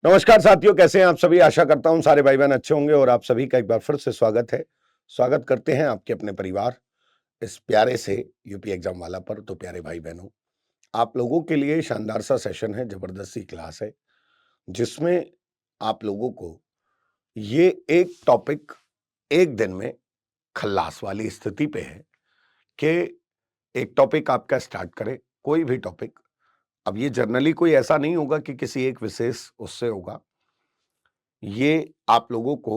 नमस्कार साथियों, कैसे हैं आप सभी? आशा करता हूँ सारे भाई-बहन अच्छे होंगे और आप सभी का एक बार फिर से स्वागत है। स्वागत करते हैं आपके अपने परिवार इस प्यारे से यूपी एग्ज़ाम वाला पर। तो प्यारे भाई-बहनों, आप लोगों के लिए शानदार सा सेशन है, ज़बरदस्त सी क्लास है, जिसमें आप लोगों को ये एक टॉपिक एक दिन में खल्लास वाली स्थिति पे है कि एक टॉपिक आपका स्टार्ट करें, कोई भी टॉपिक। अब ये जनरली कोई ऐसा नहीं होगा कि किसी एक विशेष उससे होगा। ये आप लोगों को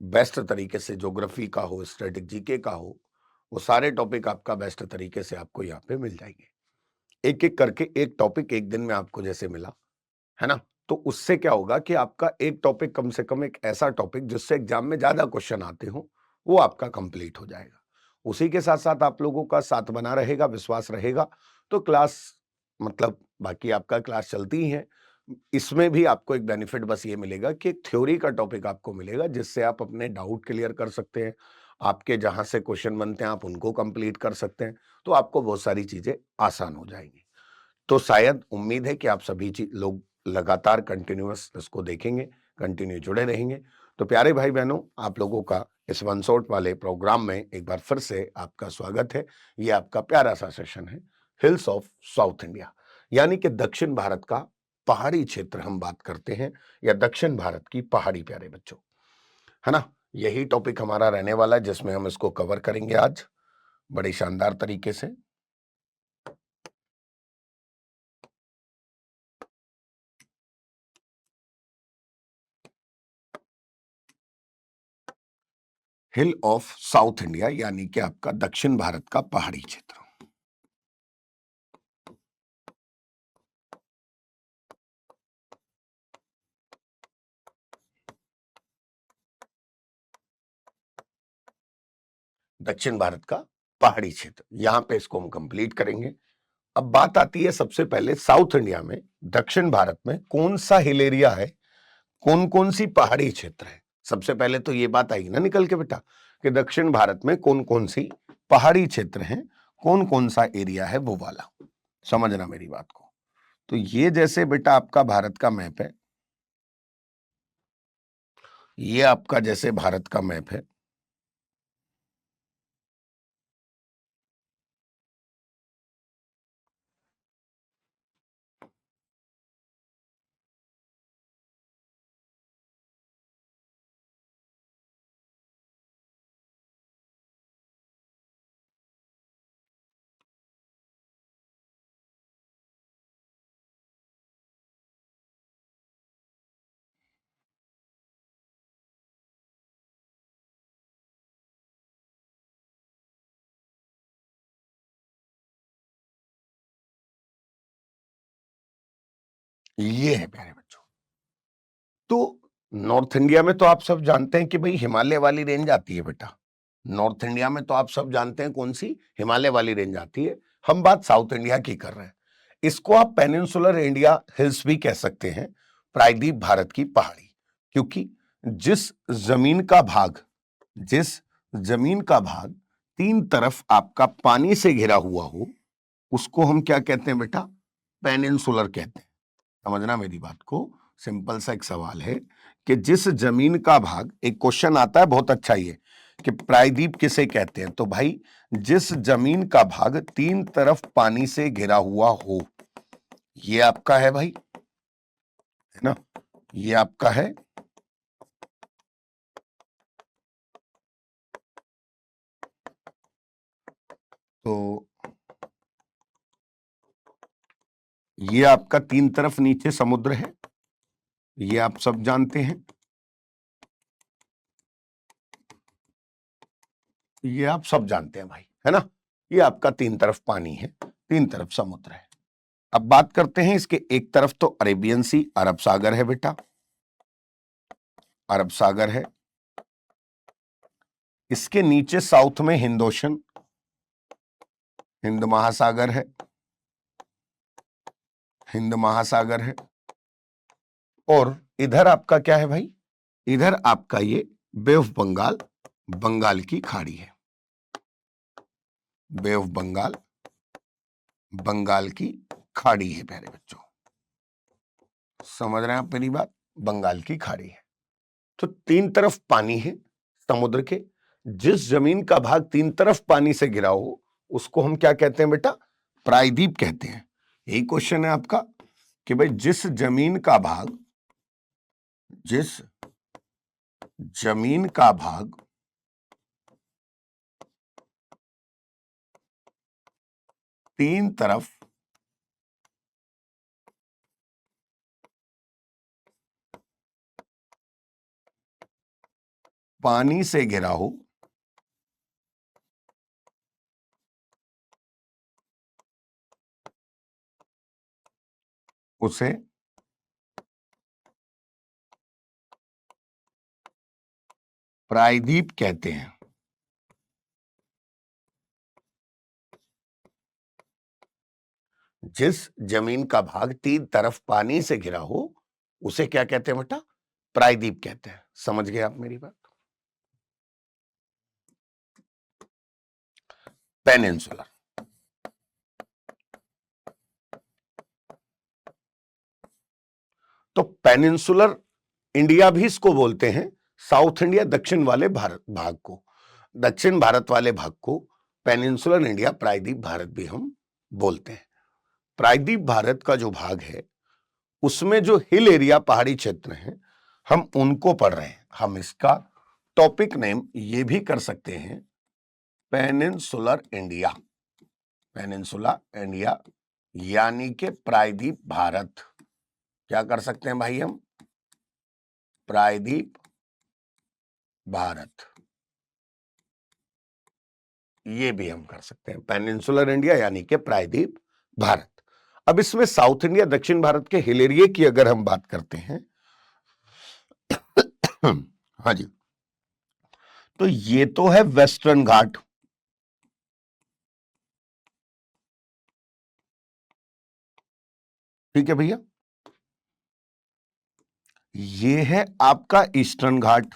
बेस्ट तरीके से ज्योग्राफी का हो, स्टैटिक जीके का हो, वो सारे टॉपिक आपका बेस्ट तरीके से आपको यहाँ पे मिल जाएँगे। एक-एक करके एक टॉपिक एक दिन में आपको जैसे मिला, है ना? तो उससे क्या होगा कि आपका एक टॉपिक कम से कम एक ऐसा टॉपिक जिससे एग्ज़ाम में ज़्यादा क्वेश्चन आते हों, वो आपका कंप्लीट हो जाएगा। उसी के साथ-साथ आप लोगों का साथ बना रहेगा, विश्वास रहेगा, तो क्लास मतलब बाकी आपका क्लास चलती ही है। इसमें भी आपको एक बेनिफिट बस ये मिलेगा कि एक थ्योरी का टॉपिक आपको मिलेगा, जिससे आप अपने डाउट क्लियर कर सकते हैं। आपके जहाँ से क्वेश्चन बनते हैं, आप उनको कंप्लीट कर सकते हैं, तो आपको बहुत सारी चीज़ें आसान हो जाएँगी। तो शायद उम्मीद है कि आप सभी लोग लगातार कंटिन्यूअस इसको देखेंगे, कंटिन्यू जुड़े रहेंगे। तो प्यारे भाई-बहनों, आप लोगों का इस वन शॉट वाले प्रोग्राम में एक बार फिर से आपका स्वागत है। ये आपका प्यारा-सा सेशन है, हिल्स ऑफ साउथ इंडिया, यानी कि दक्षिण भारत का पहाड़ी क्षेत्र हम बात करते हैं या दक्षिण भारत की पहाड़ी प्यारे बच्चों, है ना? यही टॉपिक हमारा रहने वाला है जिसमें हम इसको कवर करेंगे आज, बड़े शानदार तरीके से। हिल ऑफ साउथ इंडिया यानी कि आपका दक्षिण भारत का पहाड़ी क्षेत्र। दक्षिण भारत का पहाड़ी क्षेत्र, यहां पे इसको हम कंप्लीट करेंगे। अब बात आती है सबसे पहले साउथ इंडिया में, दक्षिण भारत में कौन सा हिल एरिया है, कौन कौन सी पहाड़ी क्षेत्र है। सबसे पहले तो ये बात आएगी ना निकल के बेटा कि दक्षिण भारत में कौन कौन सी पहाड़ी क्षेत्र हैं, कौन कौन सा एरिया है वो वाला। समझना मेरी बात को। तो ये जैसे बेटा आपका भारत का मैप है, ये आपका जैसे भारत का मैप है। ये है प्यारे बच्चों। तो नॉर्थ इंडिया में तो आप सब जानते हैं कि भाई हिमालय वाली रेंज आती है बेटा। नॉर्थ इंडिया में तो आप सब जानते हैं कौन सी हिमालय वाली रेंज आती है। हम बात साउथ इंडिया की कर रहे हैं। इसको आप पेनिनसुलर इंडिया हिल्स भी कह सकते हैं, प्रायद्वीप भारत की पहाड़ी। क्योंकि जिस जमीन का भाग जिस जमीन का भाग तीन तरफ आपका पानी से घिरा हुआ हो, उसको हम क्या कहते हैं बेटा? पेनिनसुलर कहते हैं। समझना मेरी बात को। सिंपल सा एक सवाल है कि जिस जमीन का भाग, एक क्वेश्चन आता है बहुत अच्छा ये कि प्रायद्वीप किसे कहते हैं, तो भाई जिस जमीन का भाग तीन तरफ पानी से घिरा हुआ हो, ये आपका है भाई, है ना? ये आपका है। तो ये आपका तीन तरफ नीचे समुद्र है, ये आप सब जानते हैं। ये आप सब जानते हैं भाई, है ना? ये आपका तीन तरफ पानी है, तीन तरफ समुद्र है। अब बात करते हैं इसके, एक तरफ तो अरेबियन सी, अरब सागर है बेटा, अरब सागर है। इसके नीचे साउथ में हिंद ओशन, हिंद महासागर है, हिंद महासागर है। और इधर आपका क्या है भाई? इधर आपका ये बे ऑफ बंगाल, बंगाल की खाड़ी है। बे ऑफ बंगाल, बंगाल की खाड़ी है प्यारे बच्चों। समझ रहे हैं आप मेरी बात? बंगाल की खाड़ी है। तो तीन तरफ पानी है समुद्र के। जिस जमीन का भाग तीन तरफ पानी से घिरा हो उसको हम क्या कहते हैं बेटा? प्रायद्वीप कहते हैं। यही क्वेश्चन है आपका कि भाई जिस जमीन का भाग तीन तरफ पानी से घिरा हो उसे प्रायद्वीप कहते हैं। जिस जमीन का भाग तीन तरफ पानी से घिरा हो उसे क्या कहते हैं बेटा? प्रायद्वीप कहते हैं। समझ गए आप मेरी बात? पेनिनसुलर। तो पेनिनसुलर इंडिया भी इसको बोलते हैं। साउथ इंडिया दक्षिण वाले भारत भाग को, दक्षिण भारत वाले भाग को पेनिनसुलर इंडिया, प्रायद्वीप भारत भी हम बोलते हैं। प्रायद्वीप भारत का जो भाग है उसमें जो हिल एरिया, पहाड़ी क्षेत्र हैं, हम उनको पढ़ रहे हैं। हम इसका टॉपिक नेम ये भी कर सकते हैं पेनिनसुलर इंडिया, पेनिनसुलर इंडिया यानी कि प्रायद्वीप भारत। क्या कर सकते हैं भाई हम? प्रायद्वीप भारत, ये भी हम कर सकते हैं पेनिनसुलर इंडिया यानी कि प्रायद्वीप भारत। अब इसमें साउथ इंडिया, दक्षिण भारत के हिल एरिया की अगर हम बात करते हैं हाँ जी, तो ये तो है वेस्टर्न घाट, ठीक है भैया। ये है आपका ईस्टर्न घाट,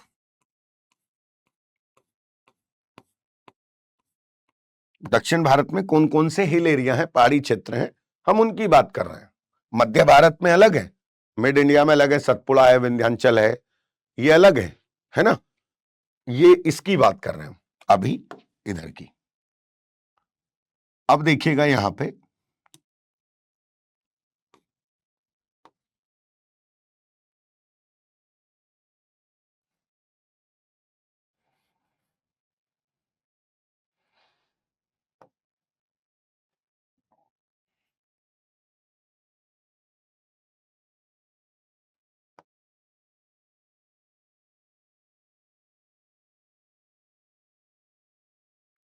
दक्षिण भारत में कौन कौन से हिल एरिया हैं, पहाड़ी क्षेत्र हैं, हम उनकी बात कर रहे हैं। मध्य भारत में अलग है, मिड इंडिया में अलग है, सतपुड़ा है, विंध्याचल है, ये अलग है ना। ये इसकी बात कर रहे हैं अभी इधर की। अब देखिएगा यहां पे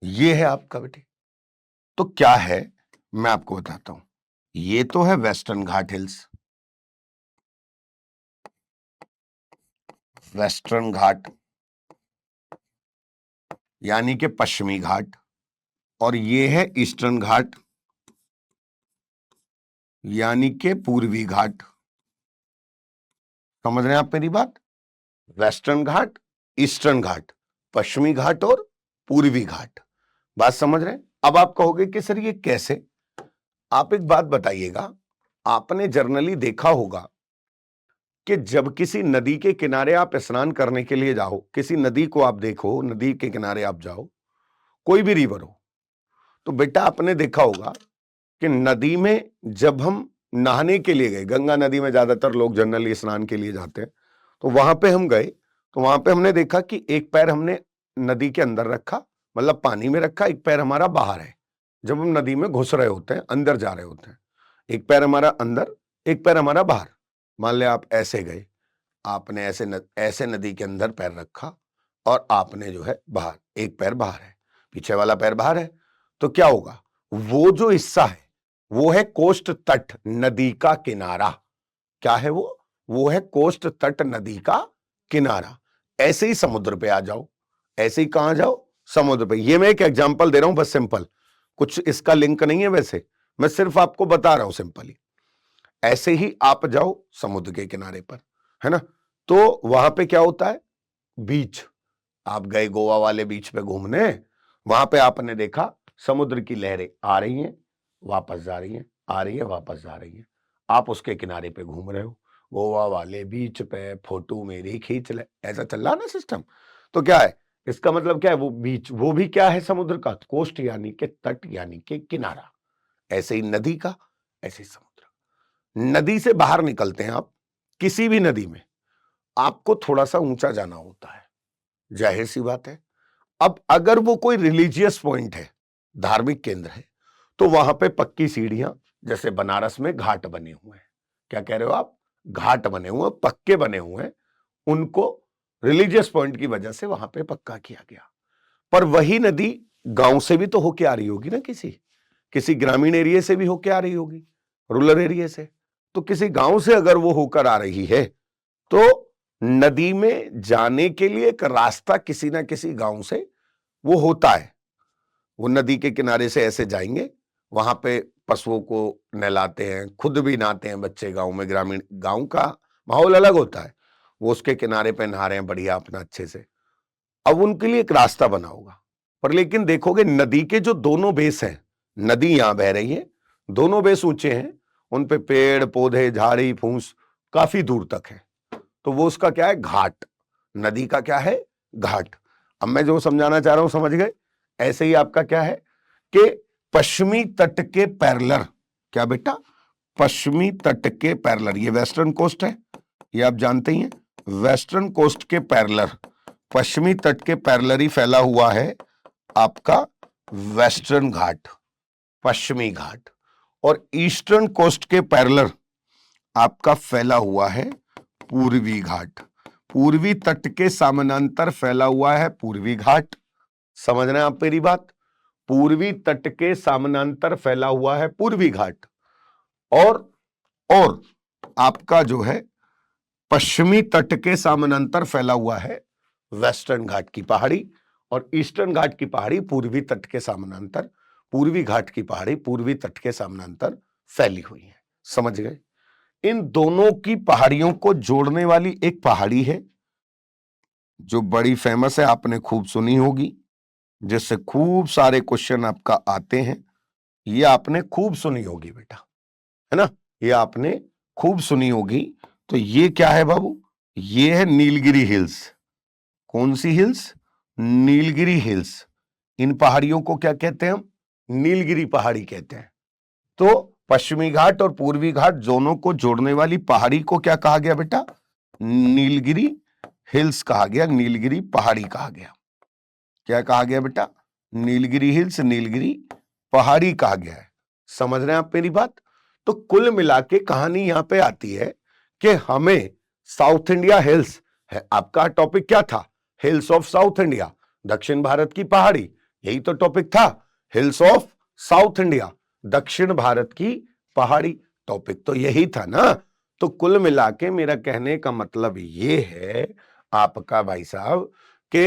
ये है आपका बेटे। तो क्या है मैं आपको बताता हूं। ये तो है वेस्टर्न घाट हिल्स, वेस्टर्न घाट यानी कि पश्चिमी घाट, और ये है ईस्टर्न घाट यानी कि पूर्वी घाट। समझ रहे हैं आप मेरी बात? वेस्टर्न घाट, ईस्टर्न घाट, पश्चिमी घाट और पूर्वी घाट। बात समझ रहे हैं? अब आप कहोगे कि सर ये कैसे? आप एक बात बताइएगा, आपने जर्नली देखा होगा कि जब किसी नदी के किनारे आप स्नान करने के लिए जाओ, किसी नदी को आप देखो, नदी के किनारे आप जाओ, कोई भी रिवर हो, तो बेटा आपने देखा होगा कि नदी में जब हम नहाने के लिए गए, गंगा नदी में ज्यादातर लोग जनरली स्नान के लिए जाते हैं, तो वहां पे हम गए, तो वहां पे हमने देखा कि एक पैर हमने नदी के अंदर रखा, मतलब पानी में रखा, एक पैर हमारा बाहर है। जब हम नदी में घुस रहे होते हैं, अंदर जा रहे होते हैं, एक पैर हमारा अंदर, एक पैर हमारा बाहर। मान ले आप ऐसे गए, आपने ऐसे नदी के अंदर पैर रखा और आपने जो है बाहर, एक पैर बाहर है, पीछे वाला पैर बाहर है, तो क्या होगा? वो जो हिस्सा है वो है कोस्ट तट, नदी का किनारा। क्या है वो है कोस्ट तट, नदी का किनारा। ऐसे ही समुद्र पे आ जाओ, ऐसे ही कहां जाओ? समुद्र पे। ये मैं एक एग्जांपल दे रहा हूं बस, सिंपल, कुछ इसका लिंक नहीं है वैसे, मैं सिर्फ आपको बता रहा हूं सिंपली। ऐसे ही आप जाओ समुद्र के किनारे पर, है ना, तो वहां पे क्या होता है? बीच। आप गए गोवा वाले बीच पे घूमने, वहां पे आपने देखा समुद्र की लहरें आ रही हैं, वापस जा रही हैं, आ रही है, वापस जा रही है, आप उसके किनारे पे घूम रहे हो। गोवा वाले बीच पे फोटो मेरी खींच ले, ऐसा चल रहा ना सिस्टम। तो क्या है इसका मतलब, क्या है वो बीच, वो भी क्या है समुद्र का, कोस्ट यानी कि तट यानी कि किनारा। ऐसे ही नदी का, ऐसे ही समुद्र। नदी से बाहर निकलते हैं आप, किसी भी नदी में आपको थोड़ा सा ऊंचा जाना होता है, जाहिर सी बात है। अब अगर वो कोई रिलीजियस पॉइंट है, धार्मिक केंद्र है, तो वहां पे पक्की सीढ़ियां, जैसे बनारस में घाट बने हुए हैं, क्या कह रहे हो आप, घाट बने हुए, पक्के बने हुए हैं, उनको रिलीजियस पॉइंट की वजह से वहां पे पक्का किया गया। पर वही नदी गांव से भी तो होके आ रही होगी ना, किसी किसी ग्रामीण एरिया से भी होके आ रही होगी, रूरल एरिया से। तो किसी गांव से अगर वो होकर आ रही है, तो नदी में जाने के लिए एक रास्ता किसी ना किसी गांव से वो होता है। वो नदी के किनारे से ऐसे जाएंगे, वहां पे पशुओं को नहलाते हैं, खुद भी नहाते हैं बच्चे गांव में। ग्रामीण गांव का माहौल अलग होता है, वो उसके किनारे पे नहा रहे हैं बढ़िया अपना अच्छे से। अब उनके लिए एक रास्ता बना होगा, पर लेकिन देखोगे नदी के जो दोनों बेस हैं, नदी यहां बह रही है, दोनों बेस ऊंचे हैं, उन पे पेड़ पौधे झाड़ी फूस काफी दूर तक है। तो वो उसका क्या है, घाट। नदी का क्या है, घाट। अब मैं जो समझाना चाह रहा हूं समझ गए। ऐसे ही आपका क्या है कि पश्चिमी तट के पैरेलल, क्या बेटा, पश्चिमी तट के पैरेलल, ये वेस्टर्न कोस्ट है, ये आप जानते ही हैं। वेस्टर्न कोस्ट के पैरेलल, पश्चिमी तट के पैरेलल ही फैला हुआ है आपका वेस्टर्न घाट, पश्चिमी घाट। और ईस्टर्न कोस्ट के पैरेलल आपका फैला हुआ है पूर्वी घाट। पूर्वी तट के समानांतर फैला हुआ है पूर्वी घाट। समझ रहे हैं आप मेरी बात, पूर्वी तट के समानांतर फैला हुआ है पूर्वी घाट। और आपका जो है पश्चिमी तट के समानांतर फैला हुआ है वेस्टर्न घाट की पहाड़ी, और ईस्टर्न घाट की पहाड़ी पूर्वी तट के समानांतर, पूर्वी घाट की पहाड़ी पूर्वी तट के समानांतर फैली हुई है। समझ गए। इन दोनों की पहाड़ियों को जोड़ने वाली एक पहाड़ी है जो बड़ी फेमस है, आपने खूब सुनी होगी, जिससे खूब सारे क्वेश्चन आपका आते हैं। ये आपने खूब सुनी होगी बेटा, है ना, ये आपने खूब सुनी होगी। तो ये क्या है बाबू, ये है नीलगिरी हिल्स। कौन सी हिल्स, नीलगिरी हिल्स। इन पहाड़ियों को क्या कहते हैं हम, नीलगिरी पहाड़ी कहते हैं। तो पश्चिमी घाट और पूर्वी घाट दोनों को जोड़ने वाली पहाड़ी को क्या कहा गया बेटा, नीलगिरी हिल्स कहा गया, नीलगिरी पहाड़ी कहा गया। क्या कहा गया बेटा, नीलगिरी हिल्स, नीलगिरी पहाड़ी कहा गया है। समझ रहे हैं आप मेरी बात। तो कुल मिला के कहानी यहां पे आती है कि हमें साउथ इंडिया हिल्स है, आपका टॉपिक क्या था, हिल्स ऑफ साउथ इंडिया, दक्षिण भारत की पहाड़ी, यही तो टॉपिक था, हिल्स ऑफ साउथ इंडिया, दक्षिण भारत की पहाड़ी, टॉपिक तो यही था ना। तो कुल मिला के मेरा कहने का मतलब ये है आपका भाई साहब कि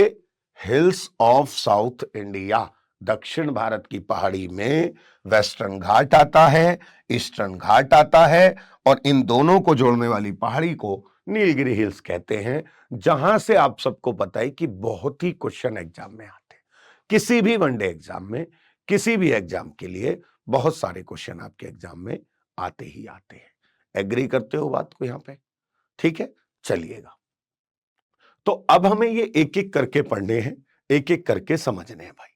हिल्स ऑफ साउथ इंडिया, दक्षिण भारत की पहाड़ी में वेस्टर्न घाट आता है, ईस्टर्न घाट आता है, और इन दोनों को जोड़ने वाली पहाड़ी को नीलगिरी हिल्स कहते हैं। जहां से आप सबको पता है कि बहुत ही क्वेश्चन एग्जाम में आते हैं, किसी भी वनडे एग्जाम में, किसी भी एग्जाम के लिए बहुत सारे क्वेश्चन आपके एग्जाम में आते ही आते हैं। एग्री करते हो बात को यहां पे, ठीक है, चलिएगा। तो अब हमें ये एक एक करके पढ़ने हैं, एक एक करके समझने हैं भाई।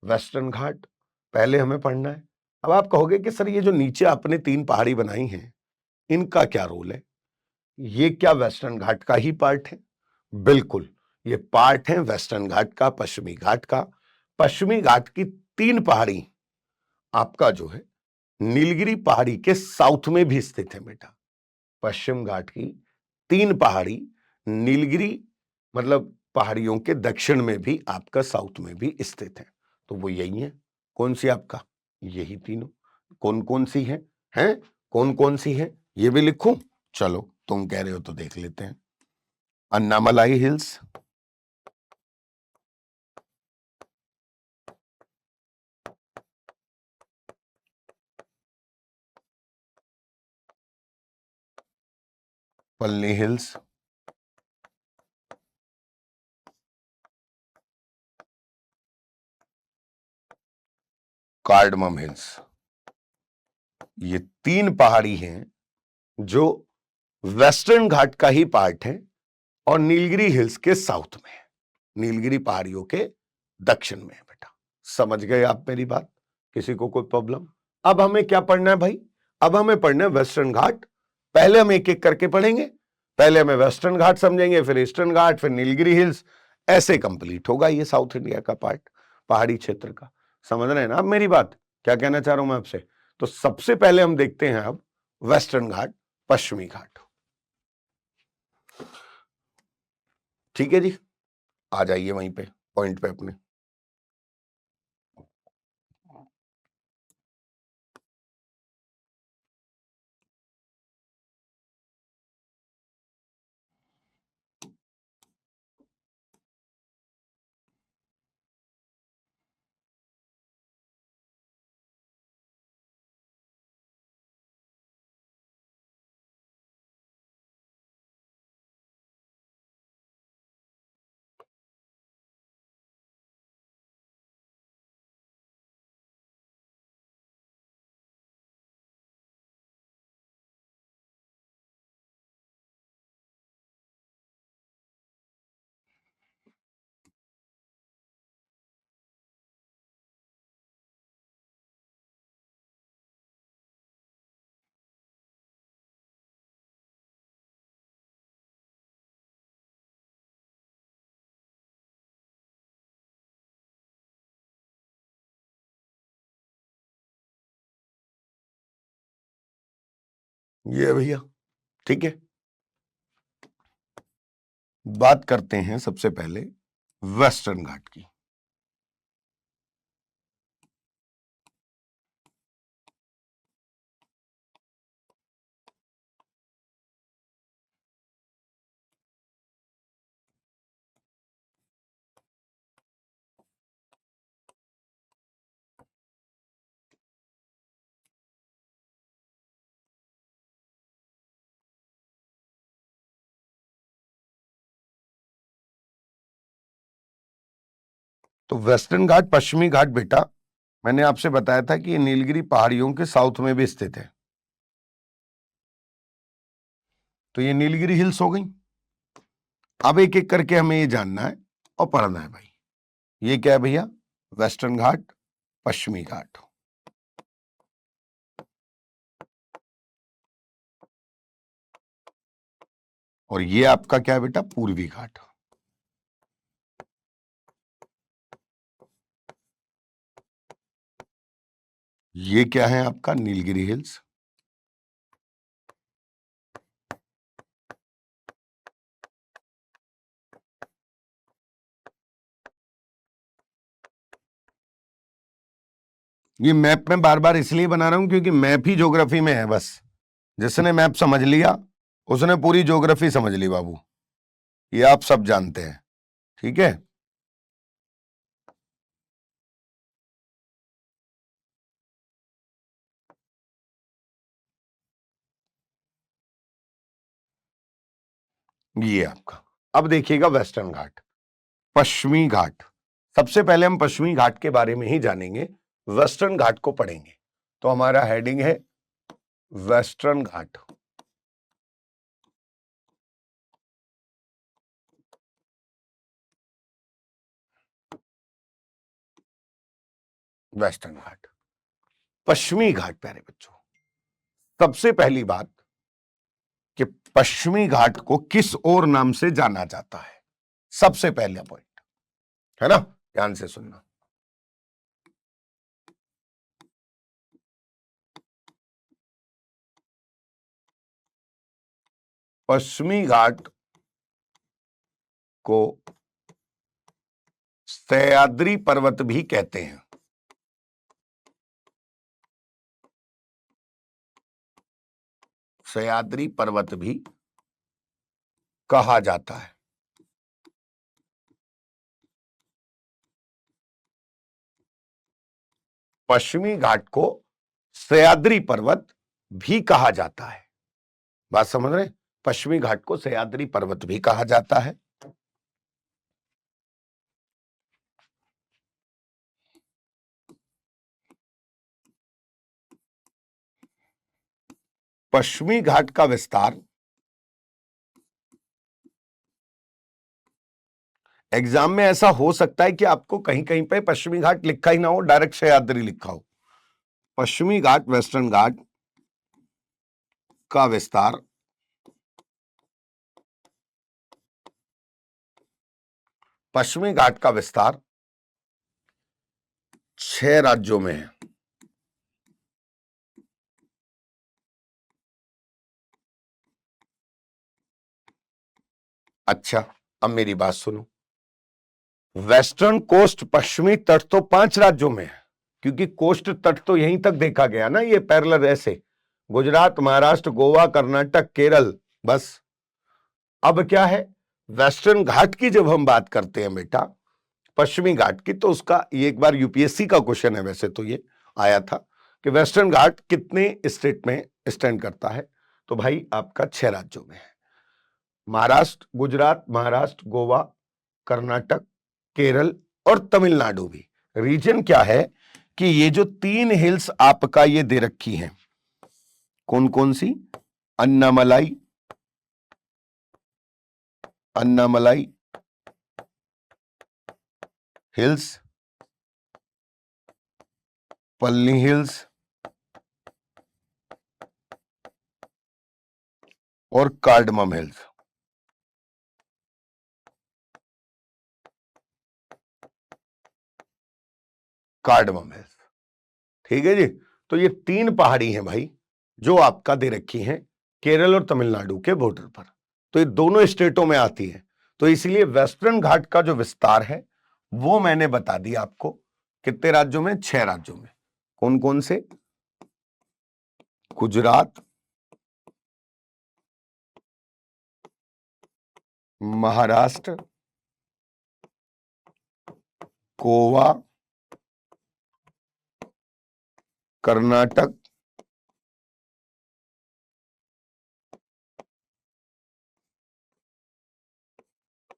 वेस्टर्न घाट पहले हमें पढ़ना है। अब आप कहोगे कि सर ये जो नीचे आपने 3 पहाड़ी बनाई हैं, इनका क्या रोल है, ये क्या वेस्टर्न घाट का ही पार्ट है? बिल्कुल, ये पार्ट है वेस्टर्न घाट का, पश्चिमी घाट का। पश्चिमी घाट की 3 पहाड़ी आपका जो है नीलगिरी पहाड़ी के साउथ में भी स्थित है बेटा। पश्चिम घाट की 3 पहाड़ी नीलगिरी मतलब पहाड़ियों के दक्षिण में भी, आपका साउथ में भी स्थित है। तो वो यही है, कौन सी आपका, यही तीनों। कौन कौन सी हैं कौन कौन सी है, ये भी लिखूं? चलो तुम कह रहे हो तो देख लेते हैं। अन्नामलाई हिल्स, पल्ली हिल्स, कार्डमम हिल्स। ये 3 पहाड़ी हैं जो वेस्टर्न घाट का ही पार्ट है और नीलगिरी हिल्स के साउथ में है, नीलगिरी पहाड़ियों के दक्षिण में है बेटा। समझ गए आप मेरी बात? किसी को कोई प्रॉब्लम? अब हमें क्या पढ़ना है भाई? अब हमें पढ़ना है वेस्टर्न घाट। पहले हम एक एक करके पढ़ेंगे। पहले हमें वेस्टर्न घाट समझेंगे, फिर ईस्टर्न घाट, फिर नीलगिरी हिल्स, ऐसे कंप्लीट होगा ये साउथ इंडिया का पार्ट, पहाड़ी क्षेत्र का। समझ रहे हैं ना आप मेरी बात? क्या कहना चाह रहा हूं मैं आपसे? तो सबसे पहले हम देखते हैं अब वेस्टर्न घाट, पश्चिमी घाट। ठीक है जी, आ जाइए वहीं पे, पॉइंट पे अपने। ये भैया ठीक है, बात करते हैं सबसे पहले वेस्टर्न घाट की। तो वेस्टर्न घाट, पश्चिमी घाट बेटा, मैंने आपसे बताया था कि ये नीलगिरी पहाड़ियों के साउथ में भी स्थित है। तो ये नीलगिरी हिल्स हो गई। अब एक एक करके हमें ये जानना है और पढ़ना है भाई। ये क्या है भैया? वेस्टर्न घाट, पश्चिमी घाट। और ये आपका क्या है बेटा? पूर्वी घाट। ये क्या है आपका? नीलगिरी हिल्स। ये मैप में बार बार इसलिए बना रहा हूं क्योंकि मैप ही ज्योग्राफी में है। बस जिसने मैप समझ लिया उसने पूरी ज्योग्राफी समझ ली बाबू, ये आप सब जानते हैं। ठीक है, ये आपका। अब देखिएगा वेस्टर्न घाट, पश्चिमी घाट। सबसे पहले हम पश्चिमी घाट के बारे में ही जानेंगे, वेस्टर्न घाट को पढ़ेंगे। तो हमारा हेडिंग है वेस्टर्न घाट। वेस्टर्न घाट, पश्चिमी घाट प्यारे बच्चों। सबसे पहली बात कि पश्चिमी घाट को किस और नाम से जाना जाता है, सबसे पहला पॉइंट है ना, ध्यान से सुनना। पश्चिमी घाट को सह्याद्री पर्वत भी कहते हैं। सह्याद्री पर्वत भी कहा जाता है। पश्चिमी घाट को सह्याद्री पर्वत भी कहा जाता है। बात समझ रहे हैं? पश्चिमी घाट को सह्याद्री पर्वत भी कहा जाता है। पश्चिमी घाट का विस्तार एग्जाम में ऐसा हो सकता है कि आपको कहीं कहीं पे पश्चिमी घाट लिखा ही ना हो, डायरेक्ट सह्याद्री लिखा हो। पश्चिमी घाट, वेस्टर्न घाट का विस्तार पश्चिमी घाट का विस्तार 6 राज्यों में है। अच्छा, अब मेरी बात सुनो। वेस्टर्न कोस्ट, पश्चिमी तट तो 5 राज्यों में है, क्योंकि कोस्ट तट तो यहीं तक देखा गया ना, ये पैरेलल ऐसे गुजरात, महाराष्ट्र, गोवा, कर्नाटक, केरल, बस। अब क्या है, वेस्टर्न घाट की जब हम बात करते हैं बेटा, पश्चिमी घाट की, तो उसका ये एक बार यूपीएससी का क्वेश्चन है, वैसे तो ये आया था कि वेस्टर्न घाट कितने स्टेट में स्टैंड करता है, तो भाई आपका 6 राज्यों में है। महाराष्ट्र, गुजरात, महाराष्ट्र, गोवा, कर्नाटक, केरल और तमिलनाडु भी। रीजन क्या है कि ये जो 3 हिल्स आपका ये दे रखी हैं, कौन कौन सी, अन्नामलाई, अन्नामलाई हिल्स, पल्ली हिल्स और कार्डमम हिल्स। कार्डमम हिल्स, ठीक है जी। तो ये 3 पहाड़ी हैं भाई, जो आपका दे रखी हैं केरल और तमिलनाडु के बॉर्डर पर, तो ये दोनों स्टेटों में आती है। तो इसलिए वेस्टर्न घाट का जो विस्तार है वो मैंने बता दिया आपको, कितने राज्यों में, 6 राज्यों में। कौन कौन से, गुजरात, महाराष्ट्र, गोवा, कर्नाटक,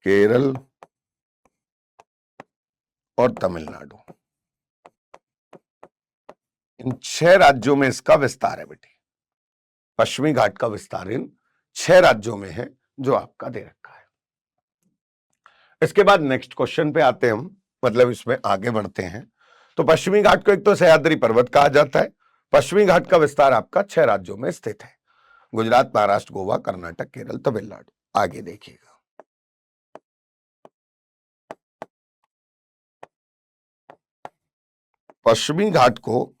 केरल और तमिलनाडु। इन 6 राज्यों में इसका विस्तार है बेटी। पश्चिमी घाट का विस्तार इन 6 राज्यों में है जो आपका दे रखा है। इसके बाद नेक्स्ट क्वेश्चन पे आते हैं हम, मतलब इसमें आगे बढ़ते हैं। तो पश्चिमी घाट को एक तो सह्याद्री पर्वत कहा जाता है। पश्चिमी घाट का विस्तार आपका 6 राज्यों में स्थित है, गुजरात, महाराष्ट्र, गोवा, कर्नाटक, केरल, तमिलनाडु। आगे देखिएगा, पश्चिमी घाट को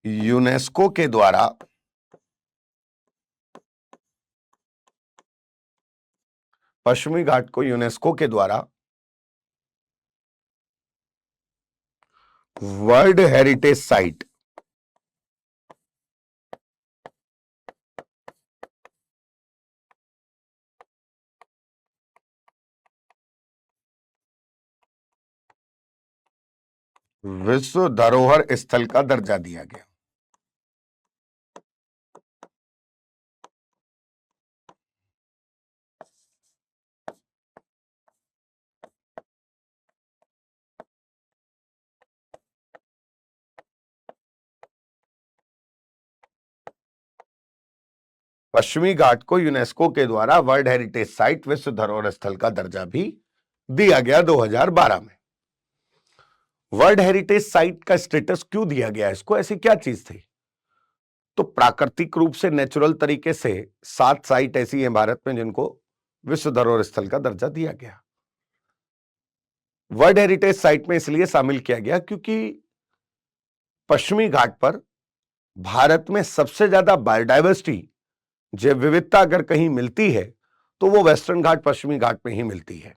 यूनेस्को के द्वारा पश्चिमी घाट को यूनेस्को के द्वारा वर्ल्ड हेरिटेज साइट विश्व धरोहर स्थल का दर्जा दिया गया। पश्चिमी घाट को यूनेस्को के द्वारा वर्ल्ड हेरिटेज साइट, विश्व धरोहर स्थल का दर्जा भी दिया गया 2012 में। वर्ल्ड हेरिटेज साइट का स्टेटस क्यों दिया गया इसको, ऐसी क्या चीज थी? तो प्राकृतिक रूप से, नेचुरल तरीके से 7 साइट ऐसी हैं भारत में जिनको विश्व धरोहर स्थल का दर्जा दिया गया। वर्ल्ड हेरिटेज साइट में इसलिए शामिल किया गया क्योंकि पश्चिमी घाट पर भारत में सबसे ज्यादा बायोडाइवर्सिटी, जैव विविधता अगर कहीं मिलती है तो वो वेस्टर्न घाट, पश्चिमी घाट में ही मिलती है।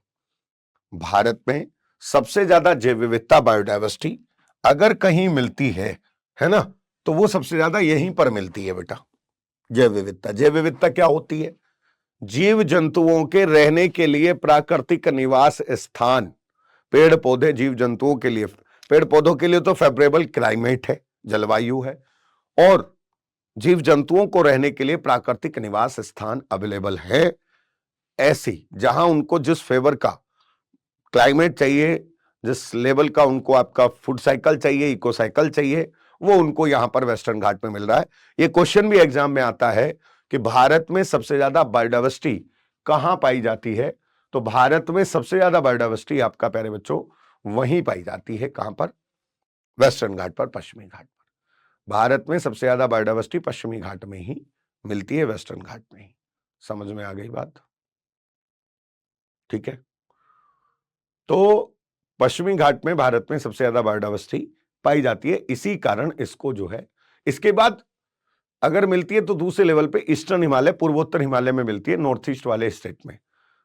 भारत में सबसे ज्यादा जैव विविधता, बायोडाइवर्सिटी अगर कहीं मिलती है ना, तो वो सबसे ज्यादा यहीं पर मिलती है बेटा, जैव विविधता। जैव विविधता क्या होती है? जीव जंतुओं के रहने के लिए प्राकृतिक निवास स्थान, पेड़ पौधे, जीव जंतुओं के लिए, पेड़ पौधों के लिए तो फेवरेबल क्लाइमेट है, जलवायु है, और जीव जंतुओं को रहने के लिए प्राकृतिक निवास स्थान अवेलेबल है, ऐसी जहां उनको जिस फेवर का क्लाइमेट चाहिए, जिस लेवल का उनको आपका फूड साइकिल चाहिए, इको साइकिल चाहिए, वो उनको यहां पर वेस्टर्न घाट में मिल रहा है। ये क्वेश्चन भी एग्जाम में आता है कि भारत में सबसे ज्यादा बायोडाइवर्सिटी कहां पाई जाती है, तो भारत में सबसे ज्यादा बायोडाइवर्सिटी आपका प्यारे बच्चों वहीं पाई जाती है, कहां पर? वेस्टर्न घाट पर, पश्चिमी घाट पर। भारत में सबसे ज्यादा बायोडाइवर्सिटी पश्चिमी घाट में ही मिलती है, वेस्टर्न घाट में ही। समझ में आ गई बात? ठीक है, तो पश्चिमी घाट में भारत में सबसे ज्यादा बायोडाइवर्सिटी पाई जाती है, इसी कारण इसको जो है, इसके बाद अगर मिलती है तो दूसरे लेवल पे ईस्टर्न हिमालय, पूर्वोत्तर हिमालय में मिलती है, नॉर्थ ईस्ट वाले स्टेट में।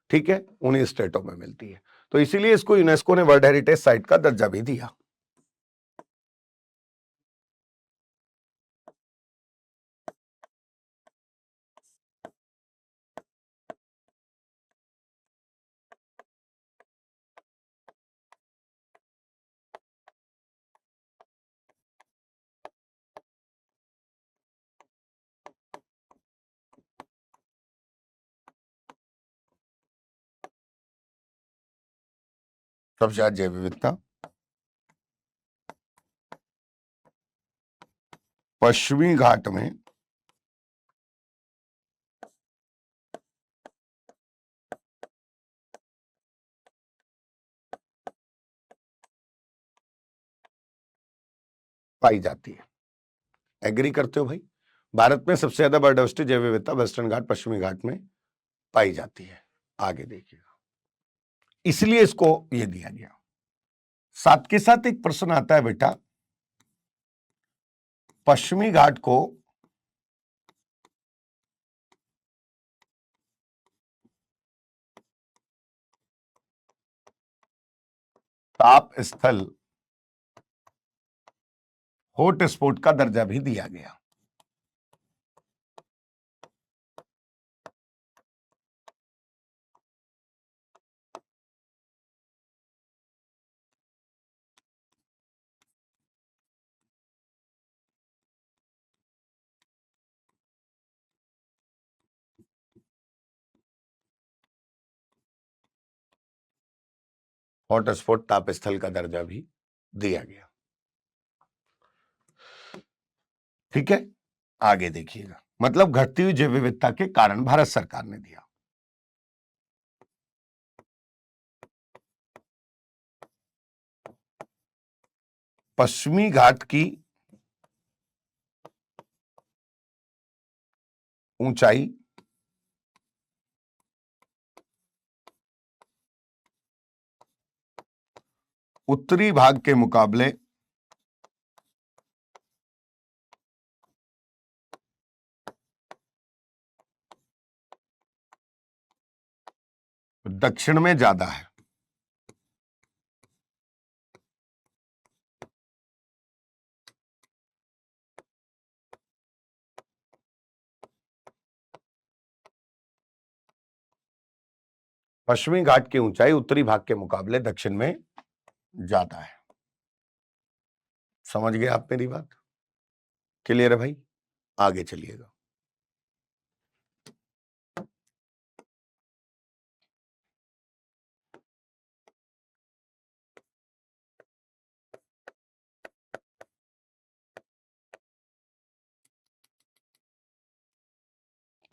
ठीक है, उन्हीं स्टेटों में मिलती है, तो इसीलिए इसको यूनेस्को ने वर्ल्ड हेरिटेज साइट का दर्जा भी दिया। सबसे ज्यादा जैव विविधता पश्चिमी घाट में पाई जाती है। एग्री करते हो भाई? भारत में सबसे ज्यादा बायोडाइवर्सिटी जैव विविधता वेस्टर्न घाट, पश्चिमी घाट में पाई जाती है। आगे देखिएगा, इसलिए इसको ये दिया गया। साथ के साथ एक प्रश्न आता है बेटा, पश्चिमी घाट को ताप स्थल, हॉट स्पॉट का दर्जा भी दिया गया। हॉट स्पॉट, ताप स्थल का दर्जा भी दिया गया। ठीक है, आगे देखिएगा, मतलब घटती हुई जैव विविधता के कारण भारत सरकार ने दिया। पश्चिमी घाट की ऊंचाई उत्तरी भाग के मुकाबले दक्षिण में ज्यादा है। पश्चिमी घाट की ऊंचाई उत्तरी भाग के मुकाबले दक्षिण में ज्यादा है। समझ गए आप मेरी बात? क्लियर है भाई? आगे चलिएगा,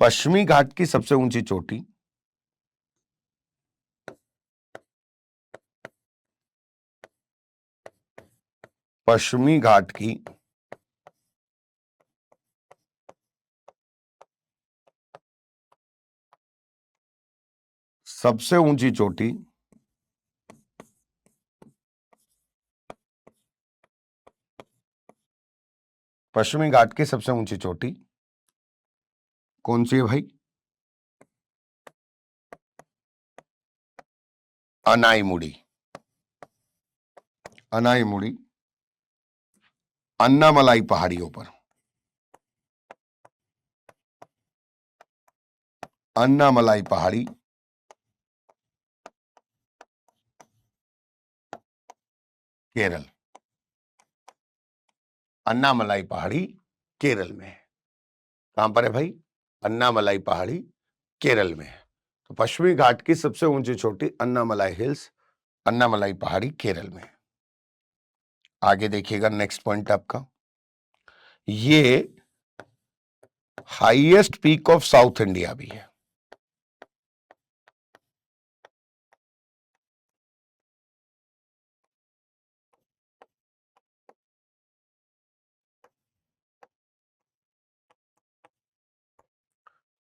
पश्चिमी घाट की सबसे ऊंची चोटी पश्चिमी घाट की सबसे ऊंची चोटी पश्चिमी घाट की सबसे ऊंची चोटी कौन सी है भाई? अनाईमुड़ी। अनाईमुड़ी अन्नामलाई पहाड़ियों पर, अन्नामलाई पहाड़ी केरल। अन्नामलाई पहाड़ी केरल में है। कहां पर है भाई? अन्नामलाई पहाड़ी केरल में है। तो पश्चिमी घाट की सबसे ऊंची चोटी अन्नामलाई हिल्स, अन्नामलाई पहाड़ी केरल में है। आगे देखिएगा, नेक्स्ट पॉइंट आपका, ये highest peak of south India भी है।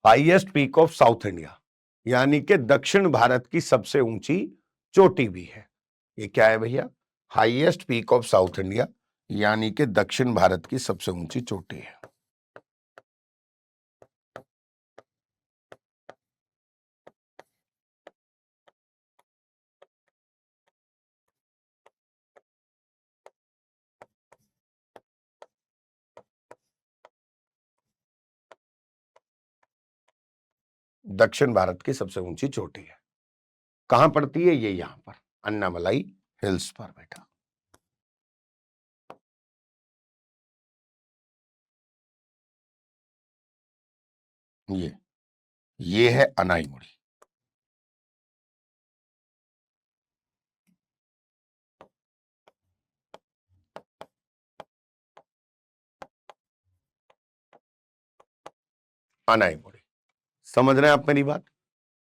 Highest peak of south India यानी कि दक्षिण भारत की सबसे ऊंची चोटी भी है। ये क्या है भैया? Highest peak of south India यानी कि दक्षिण भारत की सबसे ऊंची चोटी है। दक्षिण भारत की सबसे ऊंची चोटी है। कहां पड़ती है? ये यहां पर अन्नामलाई हिल्स पर बेटा। ये है अनाईमुड़ी। अनाईमुड़ी समझ रहे हैं आप मेरी बात?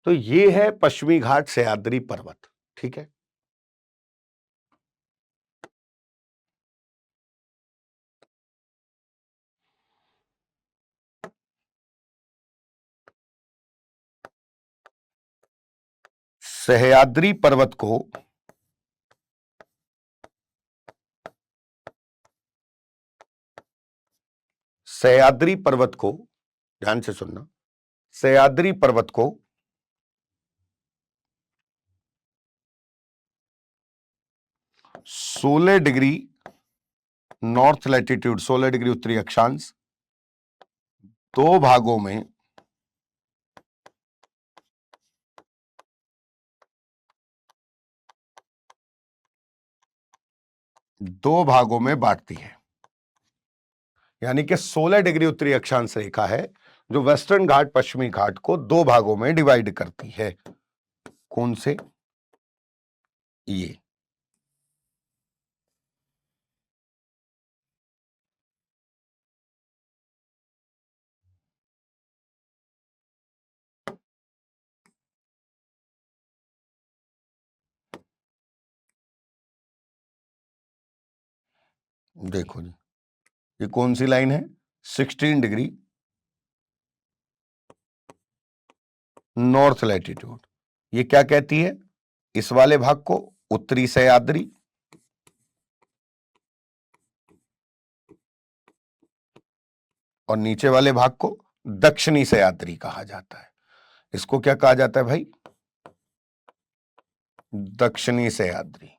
तो ये है पश्चिमी घाट सह्याद्री पर्वत। ठीक है। सह्याद्री पर्वत को सह्याद्री पर्वत को ध्यान से सुनना, सह्याद्री पर्वत को 16 डिग्री नॉर्थ लैटिट्यूड, 16 डिग्री उत्तरी अक्षांश, दो भागों में बांटती है। यानी कि 16 डिग्री उत्तरी अक्षांश रेखा है जो वेस्टर्न घाट पश्चिमी घाट को दो भागों में डिवाइड करती है। कौन से? ये देखो जी, ये कौन सी लाइन है? 16 डिग्री नॉर्थ लैटिट्यूड। ये क्या कहती है? इस वाले भाग को उत्तरी सह्याद्री, और नीचे वाले भाग को दक्षिणी सह्याद्री कहा जाता है। इसको क्या कहा जाता है भाई? दक्षिणी सह्याद्री।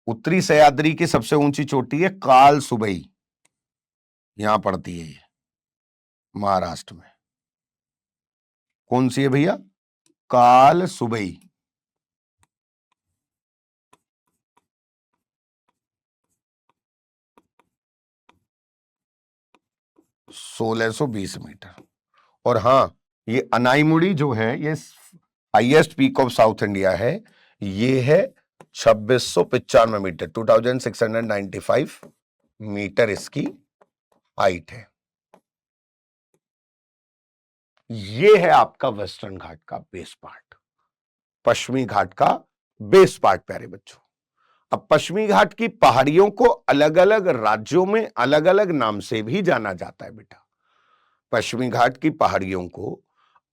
उत्तरी सह्याद्री की सबसे ऊंची चोटी है काल सुबई, यहां पड़ती है ये, महाराष्ट्र में। कौन सी है भैया? काल सुबई। 1620 मीटर। और हां, ये अनाईमुड़ी जो है ये highest peak of south India है। ये है 2695 मीटर, 2695 मीटर इसकी हाइट है। ये है आपका वेस्टर्न घाट का बेस पार्ट, पश्चिमी घाट का बेस पार्ट प्यारे बच्चों। अब पश्चिमी घाट की पहाड़ियों को अलग अलग राज्यों में अलग अलग नाम से भी जाना जाता है बेटा। पश्चिमी घाट की पहाड़ियों को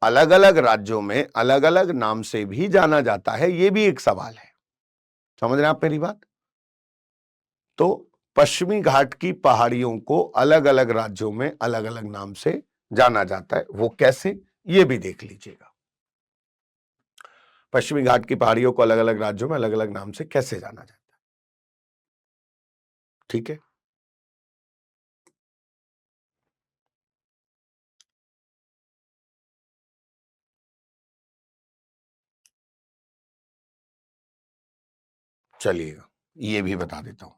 अलग अलग राज्यों में अलग अलग नाम से भी जाना जाता है, यह भी एक सवाल है। समझ रहे हैं आप मेरी बात? तो पश्चिमी घाट की पहाड़ियों को अलग अलग राज्यों में अलग अलग नाम से जाना जाता है। वो कैसे, ये भी देख लीजिएगा। पश्चिमी घाट की पहाड़ियों को अलग अलग राज्यों में अलग अलग नाम से कैसे जाना जाता है? ठीक है। चलिएगा, ये भी बता देता हूं।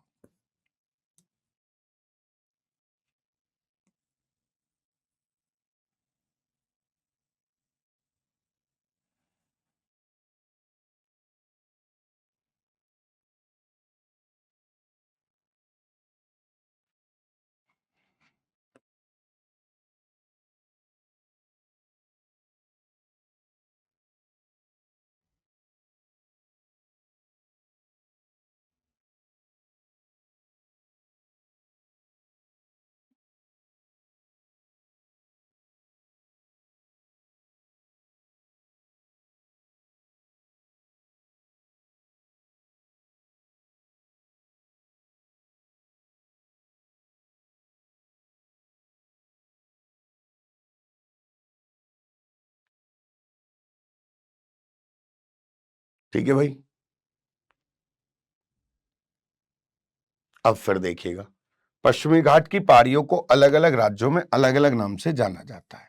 ठीक है भाई। अब फिर देखिएगा, पश्चिमी घाट की पहाड़ियों को अलग अलग राज्यों में अलग अलग नाम से जाना जाता है।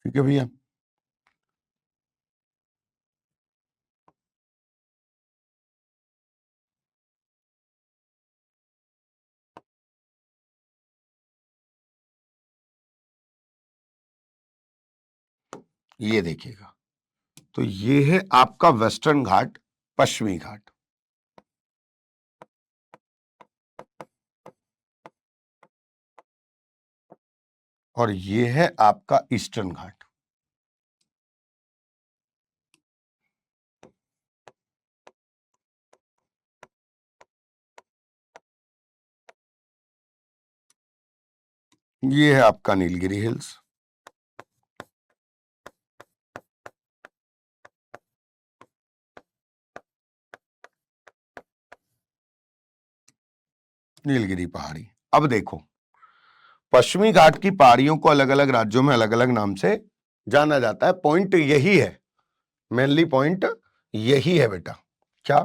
ठीक है भैया। ये देखिएगा, तो ये है आपका वेस्टर्न घाट, पश्चिमी घाट, और ये है आपका ईस्टर्न घाट। ये है आपका नीलगिरी हिल्स, नीलगिरी पहाड़ी। अब देखो, पश्चिमी घाट की पहाड़ियों को अलग अलग राज्यों में अलग अलग नाम से जाना जाता है। पॉइंट यही है, मेनली पॉइंट यही है बेटा। क्या?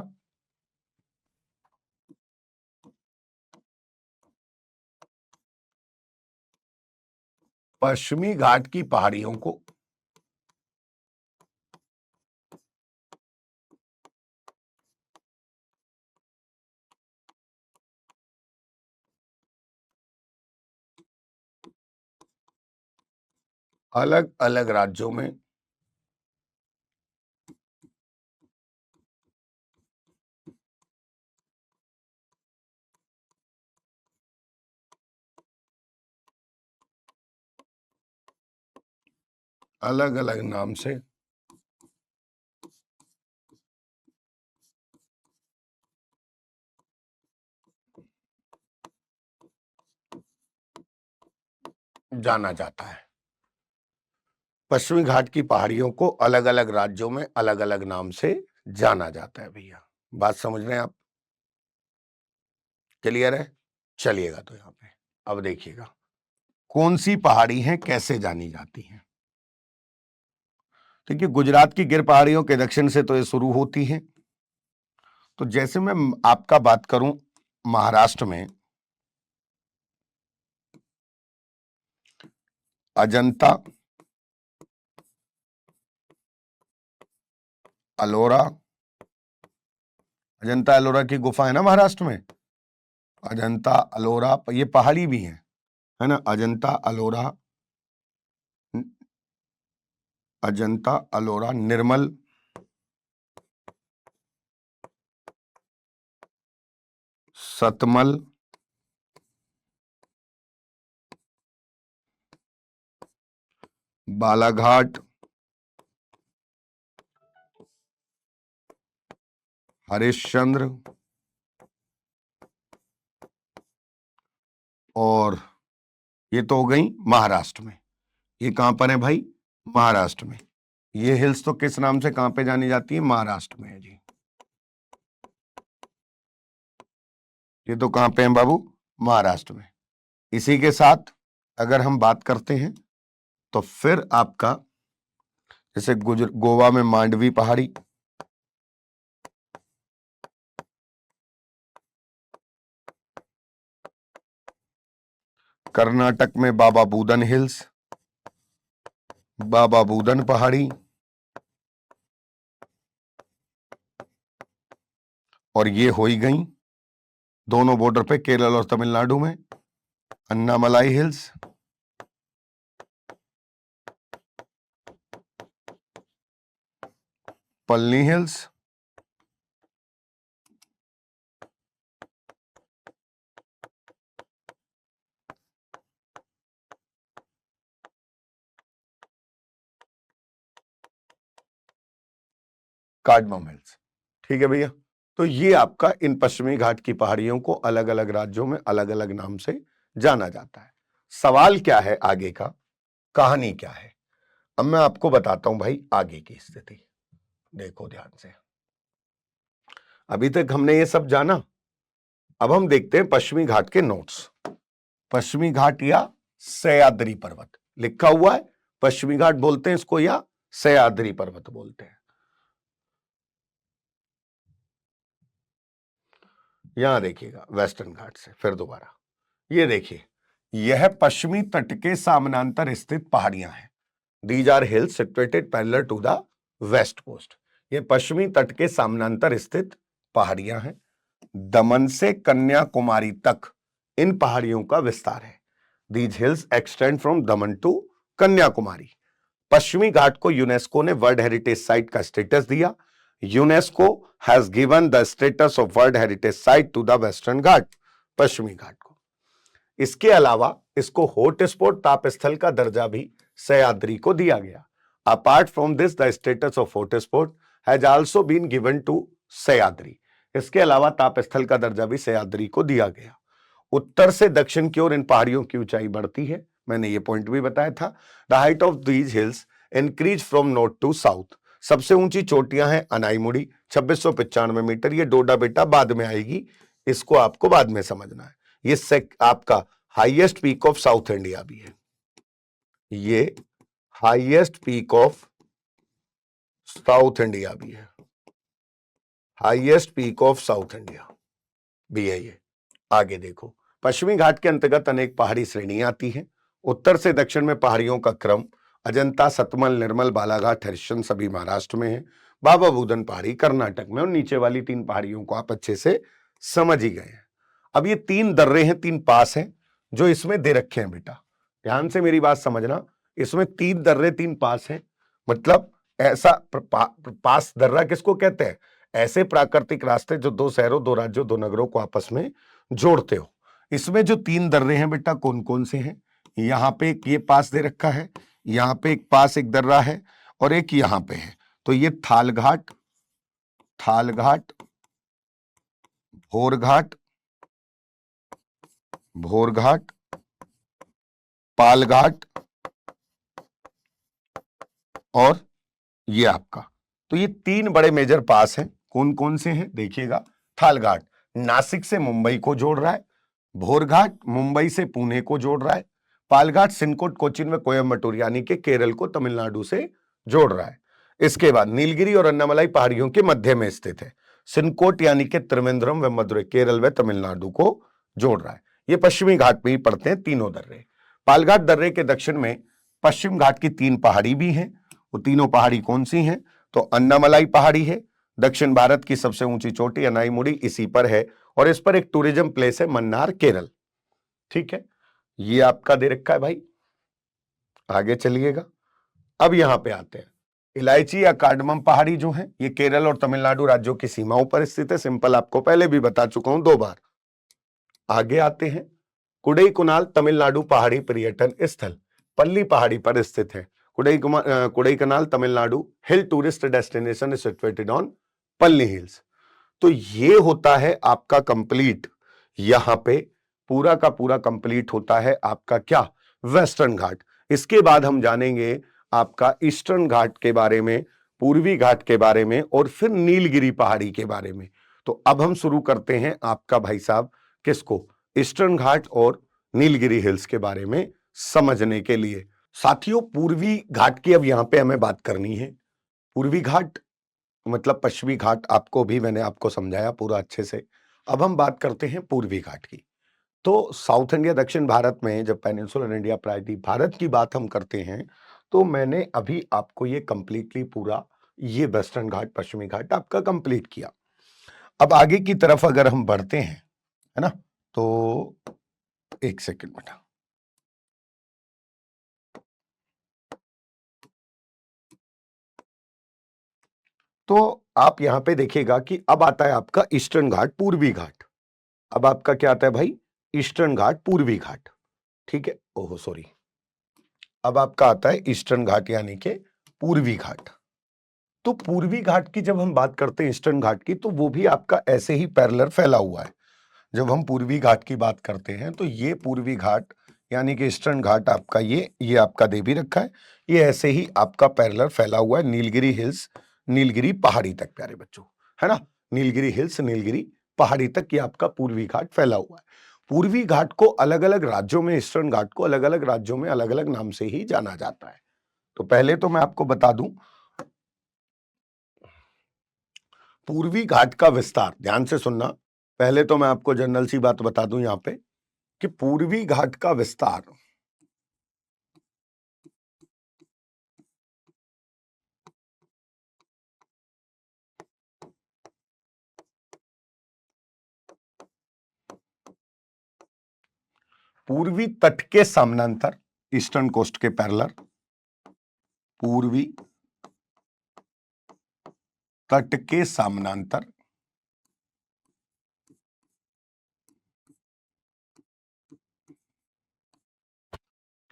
पश्चिमी घाट की पहाड़ियों को अलग अलग राज्यों में अलग अलग नाम से जाना जाता है। पश्चिमी घाट की पहाड़ियों को अलग अलग राज्यों में अलग अलग नाम से जाना जाता है भैया। बात समझ रहे हैं आप? क्लियर है? चलिएगा तो यहां पे अब देखिएगा, कौन सी पहाड़ी हैं, कैसे जानी जाती हैं। देखिए, गुजरात की गिर पहाड़ियों के दक्षिण से तो ये शुरू होती हैं। तो जैसे मैं आपका बात करूं, महाराष्ट्र में अजंता अलोरा, अजंता अलोरा की गुफा है ना महाराष्ट्र में, अजंता अलोरा, ये पहाड़ी भी है ना, अजंता अलोरा, अजंता अलोरा, निर्मल, सतमल, बालाघाट, हरिश्चंद्र, और ये तो हो गई महाराष्ट्र में। ये कहां पर है भाई? महाराष्ट्र में। ये हिल्स तो किस नाम से कहां पे जानी जाती है? महाराष्ट्र में है जी। ये तो कहां पे है बाबू? महाराष्ट्र में। इसी के साथ अगर हम बात करते हैं तो फिर आपका जैसे गोवा में मांडवी पहाड़ी, कर्नाटक में बाबा बूदन हिल्स, बाबा बूदन पहाड़ी, और ये हो ही गई दोनों बॉर्डर पे केरल और तमिलनाडु में Annamalai hills, Palani hills, cardamom hills. ठीक है भैया, तो ये आपका इन पश्चिमी घाट की पहाड़ियों को अलग अलग राज्यों में अलग अलग नाम से जाना जाता है। सवाल क्या है आगे का, कहानी क्या है? अब मैं आपको बताता हूं भाई आगे की स्थिति। देखो ध्यान से, अभी तक हमने ये सब जाना, अब हम देखते हैं पश्चिमी घाट के नोट्स। पश्चिमी घाट या सह्याद्री पर्वत लिखा हुआ है, पश्चिमी घाट बोलते हैं इसको या सह्याद्री पर्वत बोलते हैं। यहां देखिएगा वेस्टर्न घाट से फिर दोबारा, ये देखिए, यह पश्चिमी तट के समानांतर स्थित पहाड़ियां हैं। These are hills situated parallel to the west coast. ये पश्चिमी तट के समानांतर स्थित पहाड़ियां हैं। दमन से कन्याकुमारी तक इन पहाड़ियों का विस्तार है। These hills extend from Daman to Kanyakumari. पश्चिमी घाट को यूनेस्को ने वर्ल्ड हेरिटेज साइट का स्टेटस दिया। UNESCO has given the status of world heritage site to the western Ghat, पश्चिमी घाट को। इसके अलावा इसको हॉट स्पॉट ताप स्थल का दर्जा भी सह्याद्री को दिया गया। Apart from this the status of hot spot has also been given to Sahyadri. इसके अलावा ताप स्थल का दर्जा भी सह्याद्री को दिया गया। उत्तर से दक्षिण की ओर इन पहाड़ियों की ऊंचाई बढ़ती है, मैंने ये पॉइंट भी बताया था। The height of these hills increase from north to south. सबसे ऊंची चोटियां हैं अनाईमुड़ी 2695 मीटर। ये डोडा बेटा बाद में आएगी, इसको आपको बाद में समझना है। ये आपका highest peak of south India भी है। ये highest peak of south India भी है, highest peak of south India भी है ये। आगे देखो, पश्चिमी घाट के अंतर्गत अनेक पहाड़ी श्रेणियां आती हैं। उत्तर से दक्षिण में पहाड़ियों का क्रम अजंता, सतमल, निर्मल, बालाघाट, हरिश्चंद्र सभी महाराष्ट्र में है। बाबा बुदन पहाड़ी कर्नाटक में, और नीचे वाली 3 पहाड़ियों को आप अच्छे से समझ ही गए हैं। अब ये 3 दर्रे हैं, 3 पास हैं जो इसमें दे रखे हैं बेटा, ध्यान से मेरी बात समझना। इसमें 3 दर्रे 3 पास हैं, मतलब ऐसा पास दर्रा किसको कहते हैं? ऐसे प्राकृतिक रास्ते जो 2 शहरों, 2 राज्यों, 2 नगरों को आपस में जोड़ते हो। इसमें जो 3 दर्रे हैं बेटा कौन कौन से हैं? यहां पे एक ये पास दे रखा है, यहां पे एक पास एक दर्रा है, और एक यहां पे है। तो ये थालघाट, थालघाट, भोरघाट, भोरघाट, पालघाट, और ये आपका। तो ये 3 बड़े मेजर पास हैं। कौन कौन से हैं देखिएगा। थालघाट नासिक से मुंबई को जोड़ रहा है, भोरघाट मुंबई से पुणे को जोड़ रहा है, पालघाट सिनकोट कोचिन में कोयम्बटूर यानी कि केरल को तमिलनाडु से जोड़ रहा है। इसके बाद नीलगिरी और अन्नामलाई पहाड़ियों के मध्य में स्थित है। सिनकोट यानी कि त्रिवेंद्रम व मदुरै केरल व तमिलनाडु को जोड़ रहा है। ये पश्चिमी घाट में ही पड़ते हैं तीनों दर्रे। पालघाट दर्रे के दक्षिण में पश्चिम घाट की 3 पहाड़ी भी हैं। वो तीनों पहाड़ी कौन सी हैं? तो अन्नामलाई पहाड़ी है, दक्षिण भारत की सबसे ऊंची चोटी अनाईमुड़ी इसी पर है, और इस पर एक टूरिज्म प्लेस है मन्नार केरल। ठीक है, ये आपका दे रखा है भाई। आगे चलिएगा, अब यहां पे आते हैं। इलायची या कार्डमम पहाड़ी जो है ये केरल और तमिलनाडु राज्यों की सीमाओं पर स्थित है। सिंपल, आपको पहले भी बता चुका हूं 2 बार। आगे आते हैं, कुडईकुनाल तमिलनाडु पहाड़ी पर्यटन स्थल पल्ली पहाड़ी पर स्थित है। कुडईकनाल तमिलनाडु हिल टूरिस्ट डेस्टिनेशन सिचुएटेड ऑन पल्ली हिल्स। तो ये होता है आपका कंप्लीट, यहां पे पूरा का पूरा कंप्लीट होता है आपका क्या? वेस्टर्न घाट। इसके बाद हम जानेंगे आपका ईस्टर्न घाट के बारे में, पूर्वी घाट के बारे में, और फिर नीलगिरी पहाड़ी के बारे में। तो अब हम शुरू करते हैं आपका भाई साहब किसको? ईस्टर्न घाट और नीलगिरी हिल्स के बारे में समझने के लिए। साथियों, पूर्वी घाट की अब यहां पे हमें बात करनी है। पूर्वी घाट मतलब पश्चिमी घाट आपको भी मैंने आपको समझाया पूरा अच्छे से। अब हम बात करते हैं पूर्वी घाट की। तो साउथ इंडिया, दक्षिण भारत में जब पेनिनसुलर इंडिया प्रायद्वीप भारत की बात हम करते हैं, तो मैंने अभी आपको ये कंप्लीटली पूरा ये वेस्टर्न घाट, पश्चिमी घाट आपका कंप्लीट किया। अब आगे की तरफ अगर हम बढ़ते हैं, है ना, तो एक सेकंड बेटा। तो आप यहां पे देखिएगा कि अब आता है आपका ईस्टर्न घाट, पूर्वी घाट। अब आपका क्या आता है भाई? ईस्टर्न घाट, पूर्वी घाट। ठीक है, ओहो सॉरी, अब आपका आता है ईस्टर्न घाट यानी कि पूर्वी घाट। तो पूर्वी घाट की जब हम बात करते हैं ईस्टर्न घाट की, तो वो भी आपका ऐसे ही पैरेलल फैला हुआ है। जब हम पूर्वी घाट की बात करते हैं तो ये पूर्वी घाट यानी कि ईस्टर्न घाट आपका ये आपका दे भी रखा है, ये ऐसे ही आपका पैरेलल फैला हुआ है नीलगिरी हिल्स, नीलगिरी पहाड़ी तक प्यारे बच्चों, है ना? नीलगिरी हिल्स, नीलगिरी पहाड़ी तक ये आपका पूर्वी घाट फैला हुआ है। पूर्वी घाट को अलग-अलग राज्यों में, ईस्टर्न घाट को अलग-अलग राज्यों में अलग-अलग नाम से ही जाना जाता है। तो पहले तो मैं आपको बता दूं, पूर्वी घाट का विस्तार, ध्यान से सुनना। पहले तो मैं आपको जनरल सी बात बता दूं यहां पे कि पूर्वी घाट का विस्तार पूर्वी तट के समानांतर, ईस्टर्न कोस्ट के पैरेलल, पूर्वी तट के समानांतर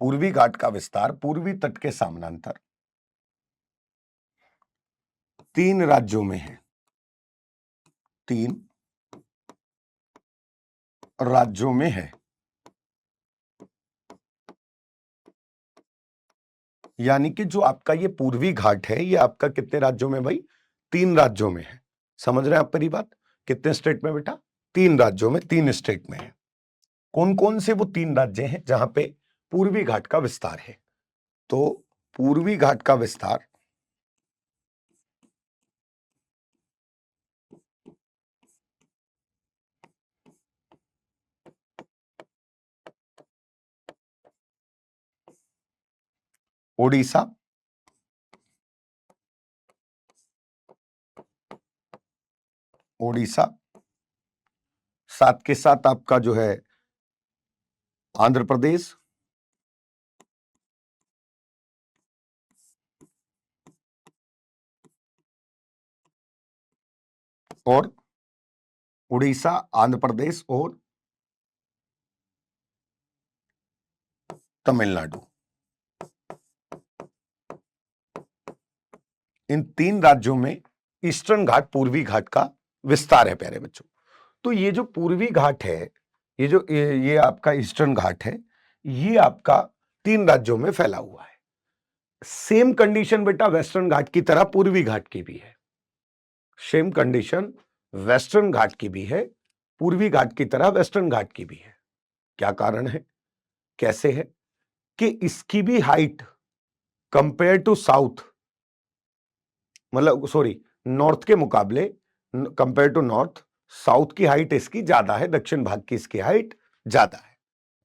पूर्वी घाट का विस्तार पूर्वी तट के समानांतर 3 राज्यों में है। 3 राज्यों में है। यानी कि जो आपका ये पूर्वी घाट है, ये आपका कितने राज्यों में भाई? 3 राज्यों में है। समझ रहे हैं आप मेरी बात? कितने स्टेट में बेटा? 3 राज्यों में, 3 स्टेट में है। कौन-कौन से वो 3 राज्य हैं जहां पे पूर्वी घाट का विस्तार है? तो पूर्वी घाट का विस्तार ओडिशा, ओडिशा, साथ के साथ आपका जो है आंध्र प्रदेश, और उड़ीसा, आंध्र प्रदेश और तमिलनाडु। इन 3 राज्यों में ईस्टर्न घाट, पूर्वी घाट का विस्तार है प्यारे बच्चों। तो ये जो पूर्वी घाट है, ये आपका ईस्टर्न घाट है, ये आपका 3 राज्यों में फैला हुआ है। सेम कंडीशन बेटा वेस्टर्न घाट की तरह पूर्वी घाट की भी है। सेम कंडीशन वेस्टर्न घाट की भी है, पूर्वी घाट की तरह वेस्टर्न घाट की भी है। क्या कारण है? कैसे है? कि इसकी भी हाइट कंपेयर टू साउथ, मतलब सॉरी, नॉर्थ के मुकाबले, कंपेयर टू नॉर्थ, साउथ की हाइट इसकी ज्यादा है, दक्षिण भाग की इसकी हाइट ज्यादा है।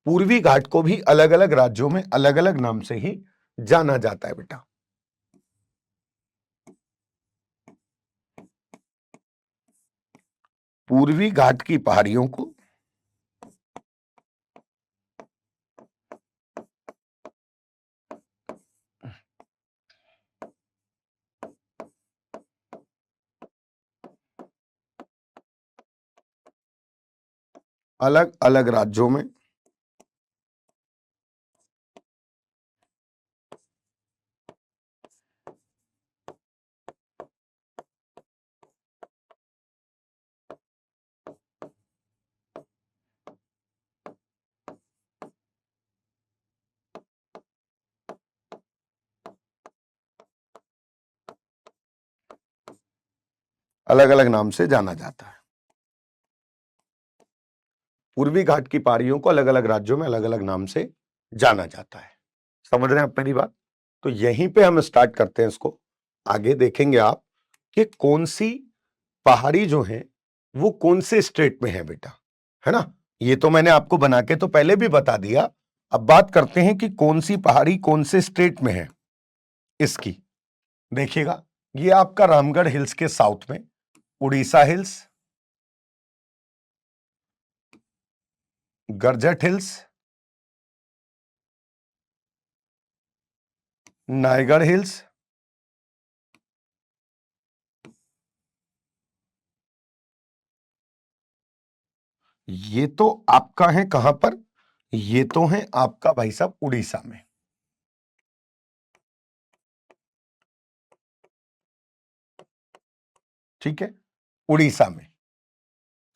पूर्वी घाट को भी अलग अलग राज्यों में अलग अलग नाम से ही जाना जाता है बेटा। पूर्वी घाट की पहाड़ियों को अलग अलग राज्यों में अलग अलग नाम से जाना जाता है। पूर्वी घाट की पहाड़ियों को अलग अलग राज्यों में अलग अलग नाम से जाना जाता है। समझ रहे हैं आप मेरी बात? तो यहीं पे हम स्टार्ट करते हैं इसको। आगे देखेंगे आप कि कौन सी पहाड़ी जो है वो कौन से स्टेट में है बेटा, है ना? ये तो मैंने आपको बना के तो पहले भी बता दिया। अब बात करते हैं कि कौन सी पहाड़ी कौन से स्टेट में है इसकी। देखिएगा, ये आपका रामगढ़ हिल्स के साउथ में, Orissa hills, गरजट hills, Nayagarh hills, ये तो आपका है कहां पर? ये तो है आपका भाई साहब उड़ीसा में। ठीक है, उड़ीसा में।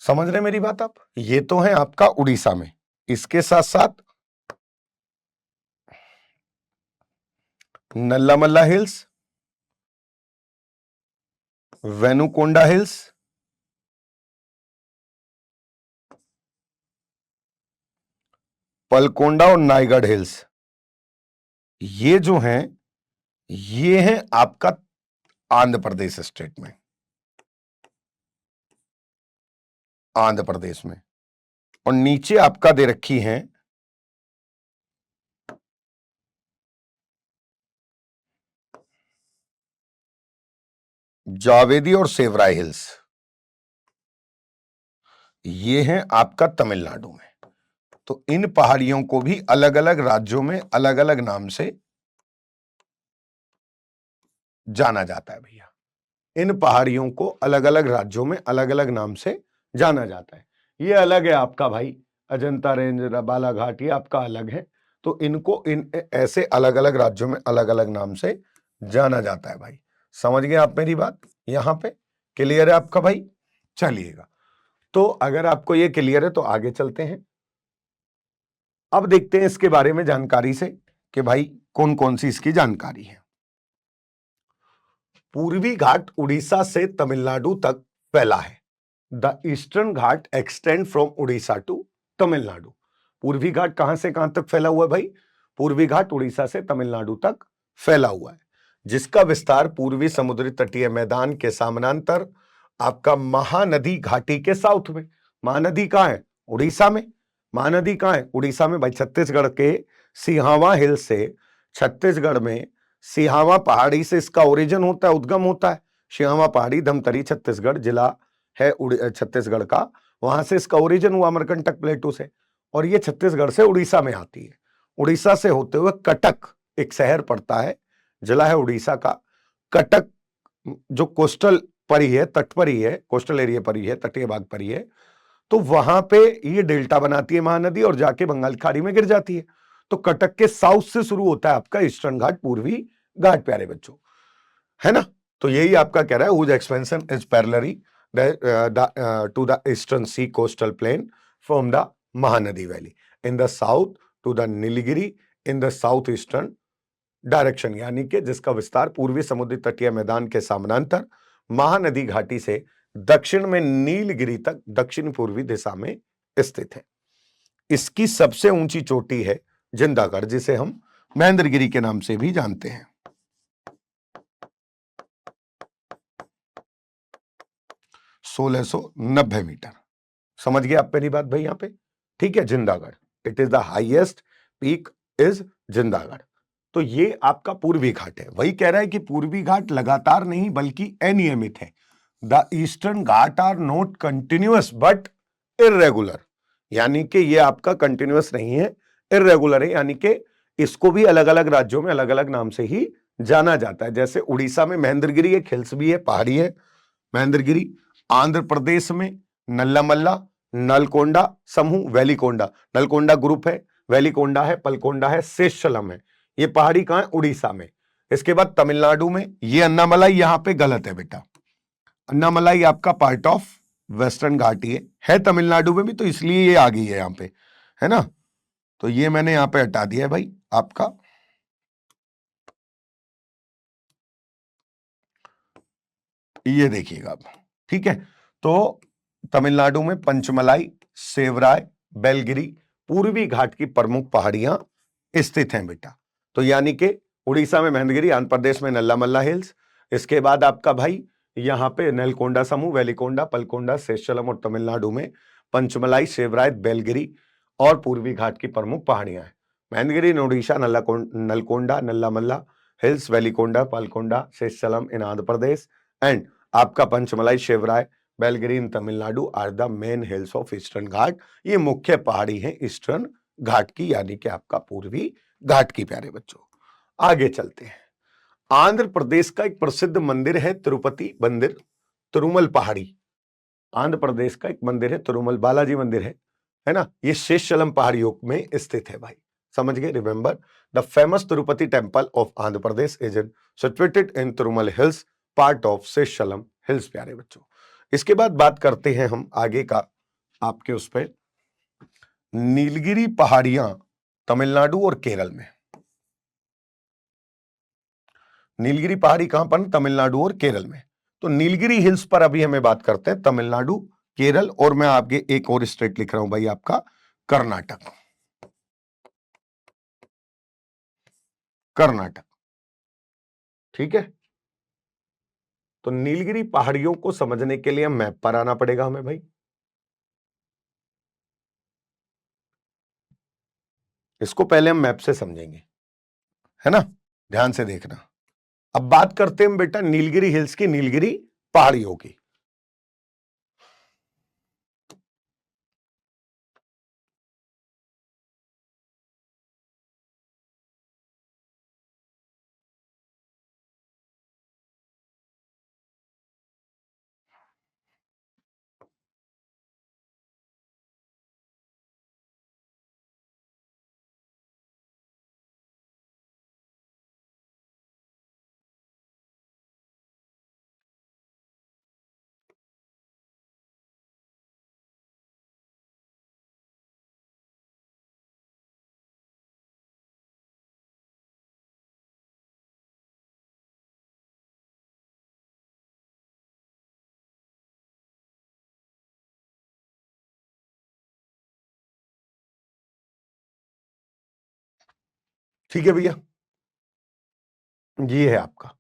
समझ रहे मेरी बात आप? ये तो है आपका उड़ीसा में। इसके साथ साथ नल्लामल्ला हिल्स, वेनुकोंडा हिल्स, पलकोंडा और नायगढ़ हिल्स, ये जो हैं ये हैं आपका आंध्र प्रदेश स्टेट में, आंध्र प्रदेश में। और नीचे आपका दे रखी हैं जावेदी और सेवराय हिल्स, ये हैं आपका तमिलनाडु में। तो इन पहाड़ियों को भी अलग अलग राज्यों में अलग अलग नाम से जाना जाता है भैया। इन पहाड़ियों को अलग अलग राज्यों में अलग अलग नाम से जाना जाता है। ये अलग है आपका भाई अजंता रेंज, बालाघाट, ये आपका अलग है। तो इनको इन ऐसे अलग अलग राज्यों में अलग अलग नाम से जाना जाता है भाई। समझ गए आप मेरी बात? यहां पे क्लियर है आपका भाई? चलिएगा, तो अगर आपको ये क्लियर है तो आगे चलते हैं। अब देखते हैं इसके बारे में जानकारी से कि भाई कौन कौन सी इसकी जानकारी है। पूर्वी घाट उड़ीसा से तमिलनाडु तक फैला है। The eastern ghat extend from Orissa to Tamil Nadu. पूर्वी घाट कहां से कहां तक फैला हुआ है भाई? पूर्वी घाट उड़ीसा से तमिलनाडु तक फैला हुआ है, जिसका विस्तार पूर्वी समुद्री तटीय मैदान के समानांतर आपका महानदी घाटी के साउथ में। महानदी कहां है? उड़ीसा में। महानदी कहां है? उड़ीसा में भाई। छत्तीसगढ़ के सिहावा हिल से, छत्तीसगढ़ में सिहावा पहाड़ी से इसका ओरिजिन होता है, उद्गम होता है। सिहावा पहाड़ी धमतरी छत्तीसगढ़ जिला है छत्तीसगढ़ का, वहां से इसका ओरिजिन हुआ अमरकंटक प्लेटू से, और ये छत्तीसगढ़ से उड़ीसा में आती है। उड़ीसा से होते हुए कटक एक शहर पड़ता है, जिला है उड़ीसा का कटक, जो कोस्टल पर ही है, तट पर ही है, कोस्टल एरिया पर ही है, तटीय भाग पर ही है। तो वहां पे ये डेल्टा बनाती है महानदी और जाके बंगाल की खाड़ी में गिर जाती है। तो कटक के साउथ से शुरू होता है आपका ईस्टर्न घाट, पूर्वी घाट, प्यारे बच्चों, है ना? तो यही आपका कह रहा है, whose expansion is parallel to the eastern sea coastal plain from the Mahanadi Valley in the south to the Nilgiri in the southeastern direction, यानी कि जिसका विस्तार पूर्वी समुद्री तटीय मैदान के समानांतर महानदी घाटी से दक्षिण में नीलगिरी तक दक्षिण पूर्वी दिशा में स्थित है। इसकी सबसे ऊंची चोटी है जिंदागढ़, जिसे हम महेंद्रगिरी के नाम से भी जानते हैं। 1690 मीटर। समझ गए आप मेरी बात भाई यहां पे? ठीक है, Jindagarh, it is the highest peak is Jindagarh. तो ये आपका पूर्वी घाट है। वही कह रहा है कि पूर्वी घाट लगातार नहीं बल्कि अनियमित है। The eastern ghat are not continuous but irregular, यानी कि ये आपका कंटिन्यूअस नहीं है, इरेगुलर है, यानी कि इसको भी अलग अलग राज्यों में अलग अलग नाम से ही जाना जाता है। जैसे उड़ीसा में महेंद्रगिरी एक हिल्स भी है, पहाड़ी है महेंद्रगिरी। आंध्र प्रदेश में नल्लामल्ला, नलकोंडा समूह, वेलिकोंडा, नलकोंडा ग्रुप है, वेलिकोंडा है, पलकोंडा है, शेषचलम है। ये पहाड़ी कहां है? उड़ीसा में। इसके बाद तमिलनाडु में ये अन्नामलाई, यहां पे गलत है बेटा, अन्नामलाई आपका पार्ट ऑफ वेस्टर्न घाटी है तमिलनाडु में भी, तो इसलिए ये आ गई है यहां पे, है ना? तो ये मैंने यहां पे हटा दिया है भाई आपका। ये देखिएगा आप, ठीक है। तो तमिलनाडु में पंचमलाई, सेवराय, बेलगिरी पूर्वी घाट की प्रमुख पहाड़ियां स्थित हैं बेटा। तो यानी कि उड़ीसा में महेंद्रगिरी, आंध्र प्रदेश में नल्लामल्ला हिल्स, इसके बाद आपका भाई यहां पे नेलकोंडा समूह, वेलिकोंडा, पलकोंडा, शेषचलम, और तमिलनाडु में पंचमलाई, सेवराय, बेलगिरी और पूर्वी घाट की प्रमुख पहाड़ियां हैं। Mahendragiri in Orissa, Nalkonda, Nallamala hills, Velikonda, Palkonda, Seshachalam in Andhra Pradesh and आपका Panchamalai, Shevaroy, Belgiri in Tamil Nadu are the main hills of eastern Ghat. ये मुख्य पहाड़ी है ईस्टर्न घाट की, यानी कि आपका पूर्वी घाट की। प्यारे बच्चों, आगे चलते हैं। आंध्र प्रदेश का एक प्रसिद्ध मंदिर है तिरुपति मंदिर, तिरुमल पहाड़ी। आंध्र प्रदेश का एक मंदिर है तिरुमल, बालाजी मंदिर है ना? ये शेषचलम पहाड़ियों में स्थित है भाई। समझ गए? Remember the famous Tirupati temple of Andhra Pradesh is situated in Tirumala hills, part of Seshachalam hills प्यारे बच्चों। इसके बाद बात करते हैं हम आगे का आपके उस पे, नीलगिरी पहाड़ियां तमिलनाडु और केरल में। नीलगिरी पहाड़ी कहां पर? तमिलनाडु और केरल में। तो नीलगिरी हिल्स पर अभी हमें बात करते हैं, तमिलनाडु, केरल, और मैं आगे एक और स्टेट लिख रहा हूं भाई आपका, कर्नाटक। कर्नाटक, ठीक है। तो नीलगिरी पहाड़ियों को समझने के लिए मैप पर आना पड़ेगा हमें भाई। इसको पहले हम मैप से समझेंगे, है ना, ध्यान से देखना। अब बात करते हैं बेटा नीलगिरी हिल्स की, नीलगिरी पहाड़ियों की। ठीक है भैया, ये है आपका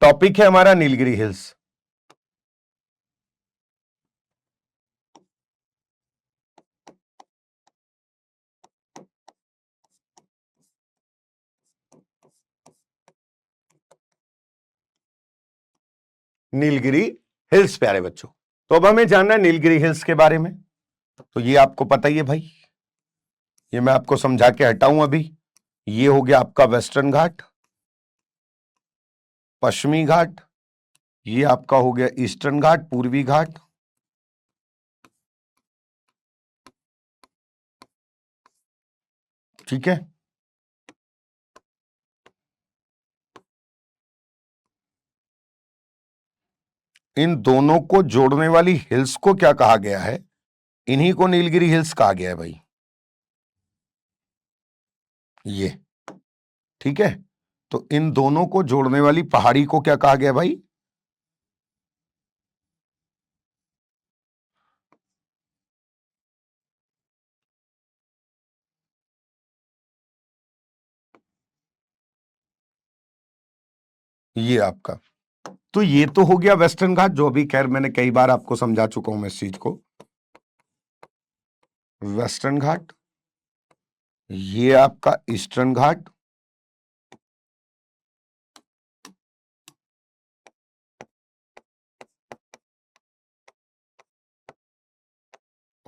टॉपिक, है हमारा नीलगिरी हिल्स। नीलगिरी हिल्स प्यारे बच्चों। तो अब हमें जानना है नीलगिरी हिल्स के बारे में। तो ये आपको पता ही है भाई, ये मैं आपको समझा के हटाऊं अभी। ये हो गया आपका वेस्टर्न घाट, पश्चिमी घाट, ये आपका हो गया ईस्टर्न घाट, पूर्वी घाट, ठीक है। इन दोनों को जोड़ने वाली हिल्स को क्या कहा गया है? इन्हीं को नीलगिरी हिल्स कहा गया है भाई, ये, ठीक है। तो इन दोनों को जोड़ने वाली पहाड़ी को क्या कहा गया भाई? ये आपका, तो ये तो हो गया वेस्टर्न घाट, जो अभी खैर मैंने कई बार आपको समझा चुका हूं मैं इस चीज को। वेस्टर्न घाट, ये आपका ईस्टर्न घाट,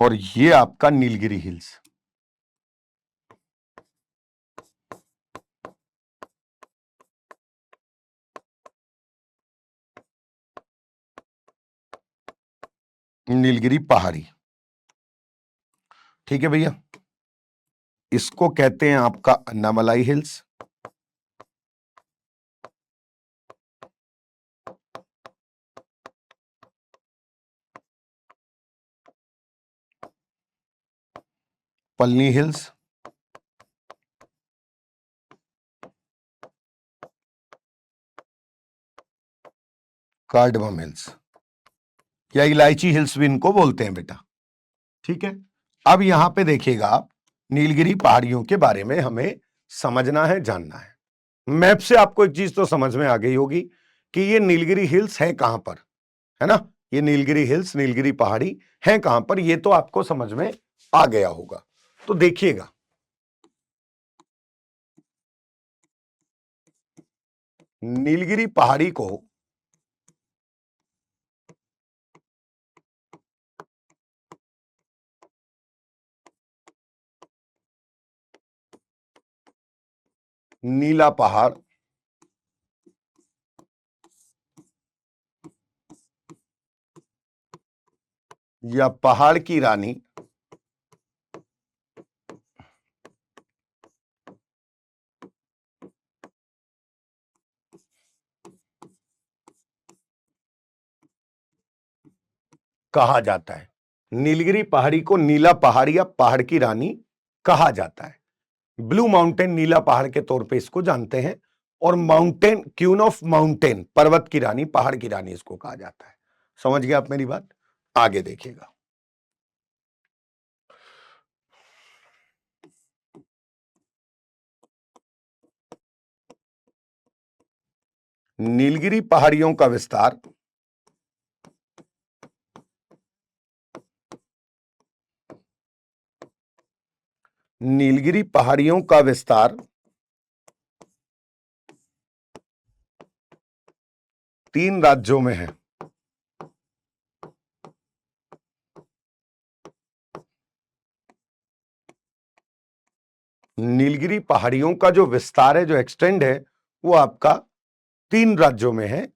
और ये आपका नीलगिरी हिल्स। नीलगिरी पहाड़ी, ठीक है भैया। इसको कहते हैं आपका Annamalai hills, Palani hills, cardamom hills, या इलायची हिल्स भी इनको बोलते हैं बेटा, ठीक है। अब यहां पे देखिएगा आप, नीलगिरी पहाड़ियों के बारे में हमें समझना है, जानना है। मैप से आपको एक चीज तो समझ में आ गई होगी कि ये नीलगिरी हिल्स है कहां पर, है ना। ये नीलगिरी हिल्स, नीलगिरी पहाड़ी है कहां पर, ये तो आपको समझ में आ गया होगा। तो देखिएगा, नीलगिरी पहाड़ी को नीला पहाड़ या पहाड़ की रानी कहा जाता है। नीलगिरी पहाड़ी को नीला पहाड़ या पहाड़ की रानी कहा जाता है। ब्लू माउंटेन नीला पहाड़ के तौर पे इसको जानते हैं, और माउंटेन, क्वीन ऑफ माउंटेन, पर्वत की रानी, पहाड़ की रानी इसको कहा जाता है। समझ गए आप मेरी बात? आगे देखिएगा। नीलगिरी पहाड़ियों का विस्तार नीलगिरी पहाड़ियों का विस्तार 3 राज्यों में है। नीलगिरी पहाड़ियों का जो विस्तार है, जो एक्सटेंड है, वो आपका 3 राज्यों में है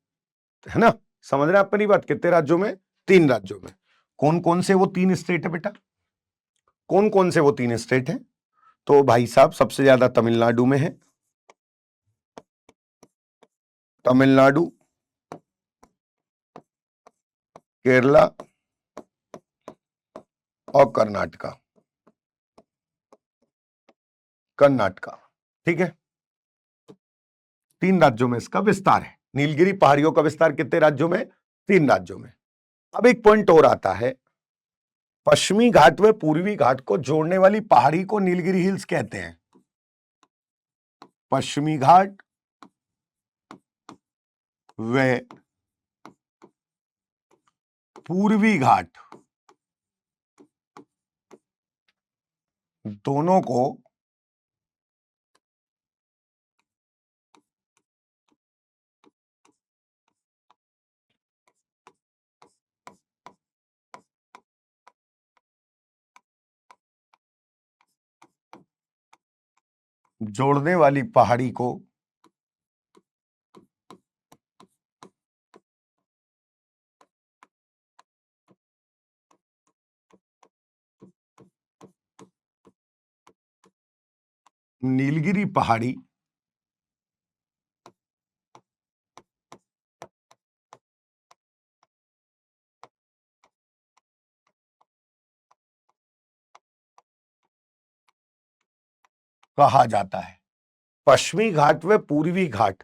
ना? समझ रहे हैं आप मेरी बात? कितने राज्यों में? 3 राज्यों में। कौन कौन से वो 3 स्टेट है बेटा? कौन कौन से वो 3 स्टेट हैं? तो भाई साहब, सबसे ज्यादा तमिलनाडु में है, तमिलनाडु, केरला और कर्नाटका। कर्नाटका, ठीक है। 3 राज्यों में इसका विस्तार है। नीलगिरी पहाड़ियों का विस्तार कितने राज्यों में? 3 राज्यों में। अब एक पॉइंट और आता है, पश्चिमी घाट व पूर्वी घाट को जोड़ने वाली पहाड़ी को नीलगिरी हिल्स कहते हैं। पश्चिमी घाट व पूर्वी घाट दोनों को जोड़ने वाली पहाड़ी को नीलगिरी पहाड़ी कहा जाता है। पश्चिमी घाट व पूर्वी घाट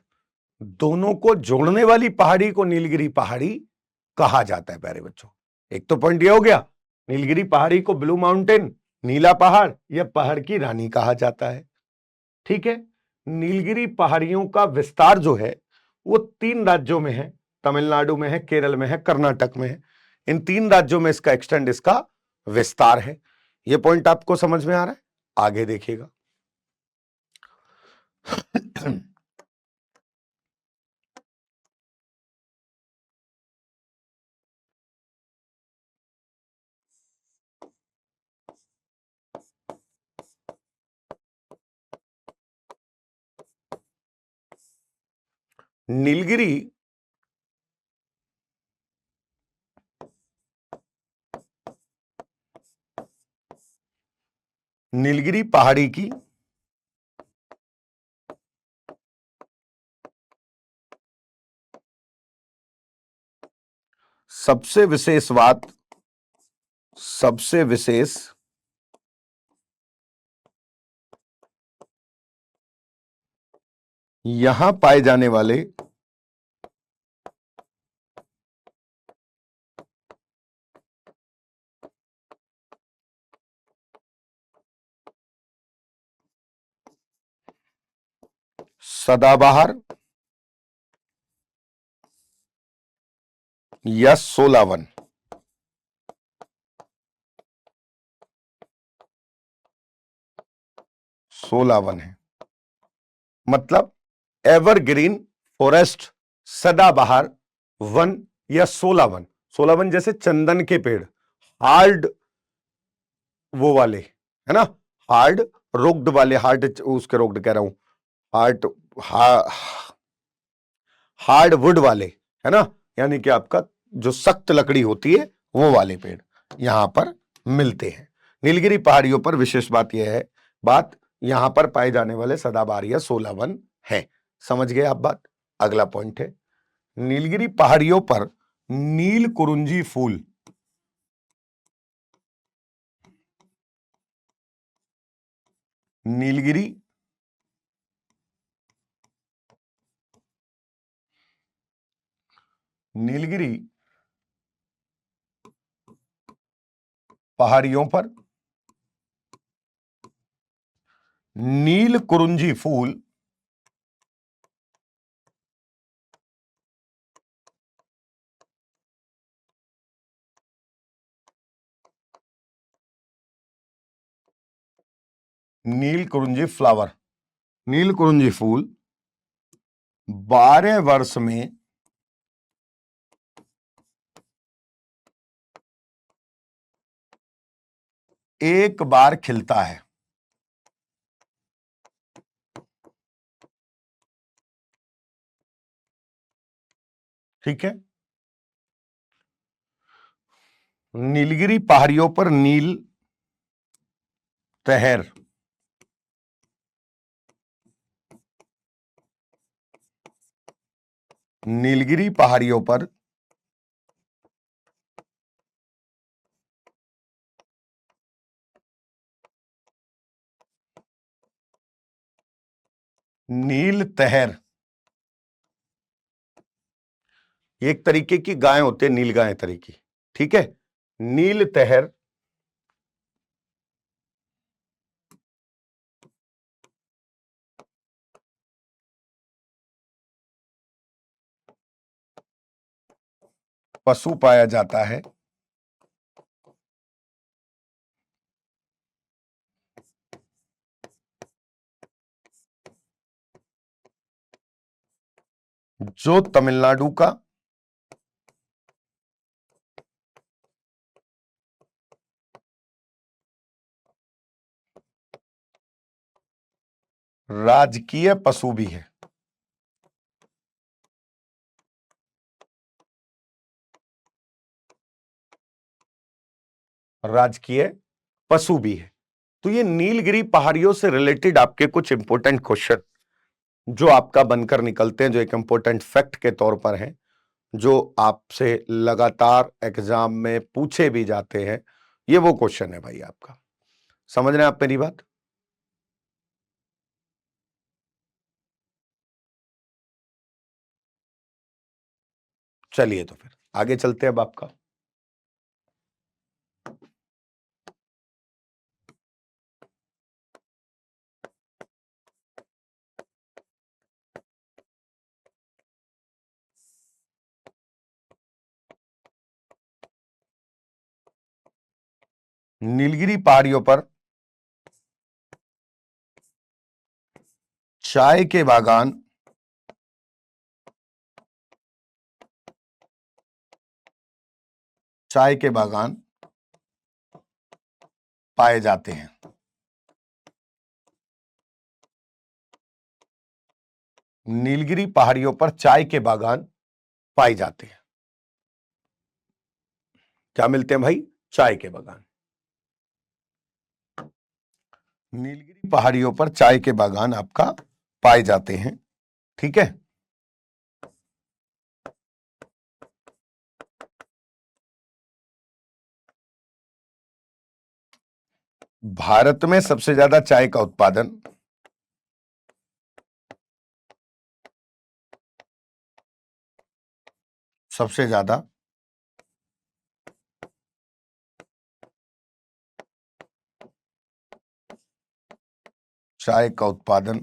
दोनों को जोड़ने वाली पहाड़ी को नीलगिरी पहाड़ी कहा जाता है। प्यारे बच्चों, एक तो पॉइंट ये हो गया, नीलगिरी पहाड़ी को ब्लू माउंटेन, नीला पहाड़ या पहाड़ की रानी कहा जाता है। ठीक है। नीलगिरी पहाड़ियों का विस्तार जो है वो 3 राज्यों में है, तमिलनाडु में है, केरल में है, कर्नाटक में है। इन 3 राज्यों में इसका एक्सटेंड, इसका विस्तार है। ये पॉइंट आपको समझ में आ रहा है? आगे देखिएगा। नीलगिरी नीलगिरी पहाड़ी की सबसे विशेष बात, सबसे विशेष यहां पाए जाने वाले सदाबहार या सोलावन, सोलावन है। मतलब एवरग्रीन फॉरेस्ट, सदाबहार वन या सोलावन। सोलावन जैसे चंदन के पेड़, हार्ड वो वाले, है ना, हार्ड रोक्ड वाले, हार्ड उसके रोक्ड कह रहा हूं, हार्ड हार्ड वुड वाले, है ना, यानी कि आपका जो सख्त लकड़ी होती है वो वाले पेड़ यहां पर मिलते हैं। नीलगिरी पहाड़ियों पर विशेष बात यह है, बात यहां पर पाए जाने वाले सदाबहार या सोलावन है। समझ गए आप बात? अगला पॉइंट है, नीलगिरी पहाड़ियों पर नील कुरुंजी फूल नीलगिरी नीलगिरी पहाड़ियों पर नील कुरुंजी फूल नील कुरुंजी फ्लावर नील कुरुंजी फूल 12 वर्ष में एक बार खिलता है। ठीक है। नीलगिरी पहाड़ियों पर नील तहर नीलगिरी पहाड़ियों पर नील तहर एक तरीके की गाय होती है, नील गाय तरीके। ठीक है। नील तहर पशु पाया जाता है जो तमिलनाडु का राजकीय पशु भी है। राजकीय पशु भी है। तो ये नीलगिरी पहाड़ियों से रिलेटेड आपके कुछ इंपॉर्टेंट क्वेश्चन जो आपका बनकर निकलते हैं, जो एक इंपॉर्टेंट फैक्ट के तौर पर हैं, जो आपसे लगातार एग्जाम में पूछे भी जाते हैं, ये वो क्वेश्चन है भाई आपका। समझ रहे हैं आप मेरी बात? चलिए तो फिर आगे चलते हैं अब आपका। नीलगिरी पहाड़ियों पर चाय के बागान पाए जाते हैं। नीलगिरी पहाड़ियों पर चाय के बागान पाए जाते हैं। क्या मिलते हैं भाई? चाय के बागान। नीलगिरी पहाड़ियों पर चाय के बागान आपका पाए जाते हैं। ठीक है। भारत में सबसे ज्यादा चाय का उत्पादन सबसे ज्यादा चाय का उत्पादन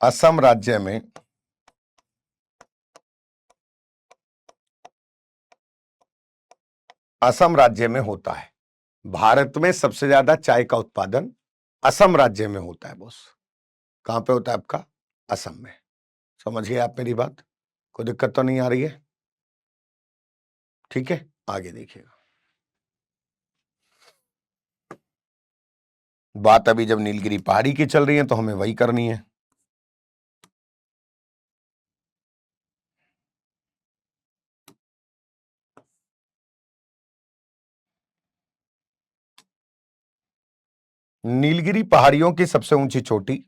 असम राज्य में होता है। भारत में सबसे ज्यादा चाय का उत्पादन असम राज्य में होता है बॉस। कहां पे होता है आपका? असम में। समझिए आप मेरी बात, कोई दिक्कत तो नहीं आ रही है? ठीक है, आगे देखिएगा। बात अभी जब नीलगिरी पहाड़ी की चल रही है तो हमें वही करनी है। नीलगिरी पहाड़ियों की सबसे ऊंची चोटी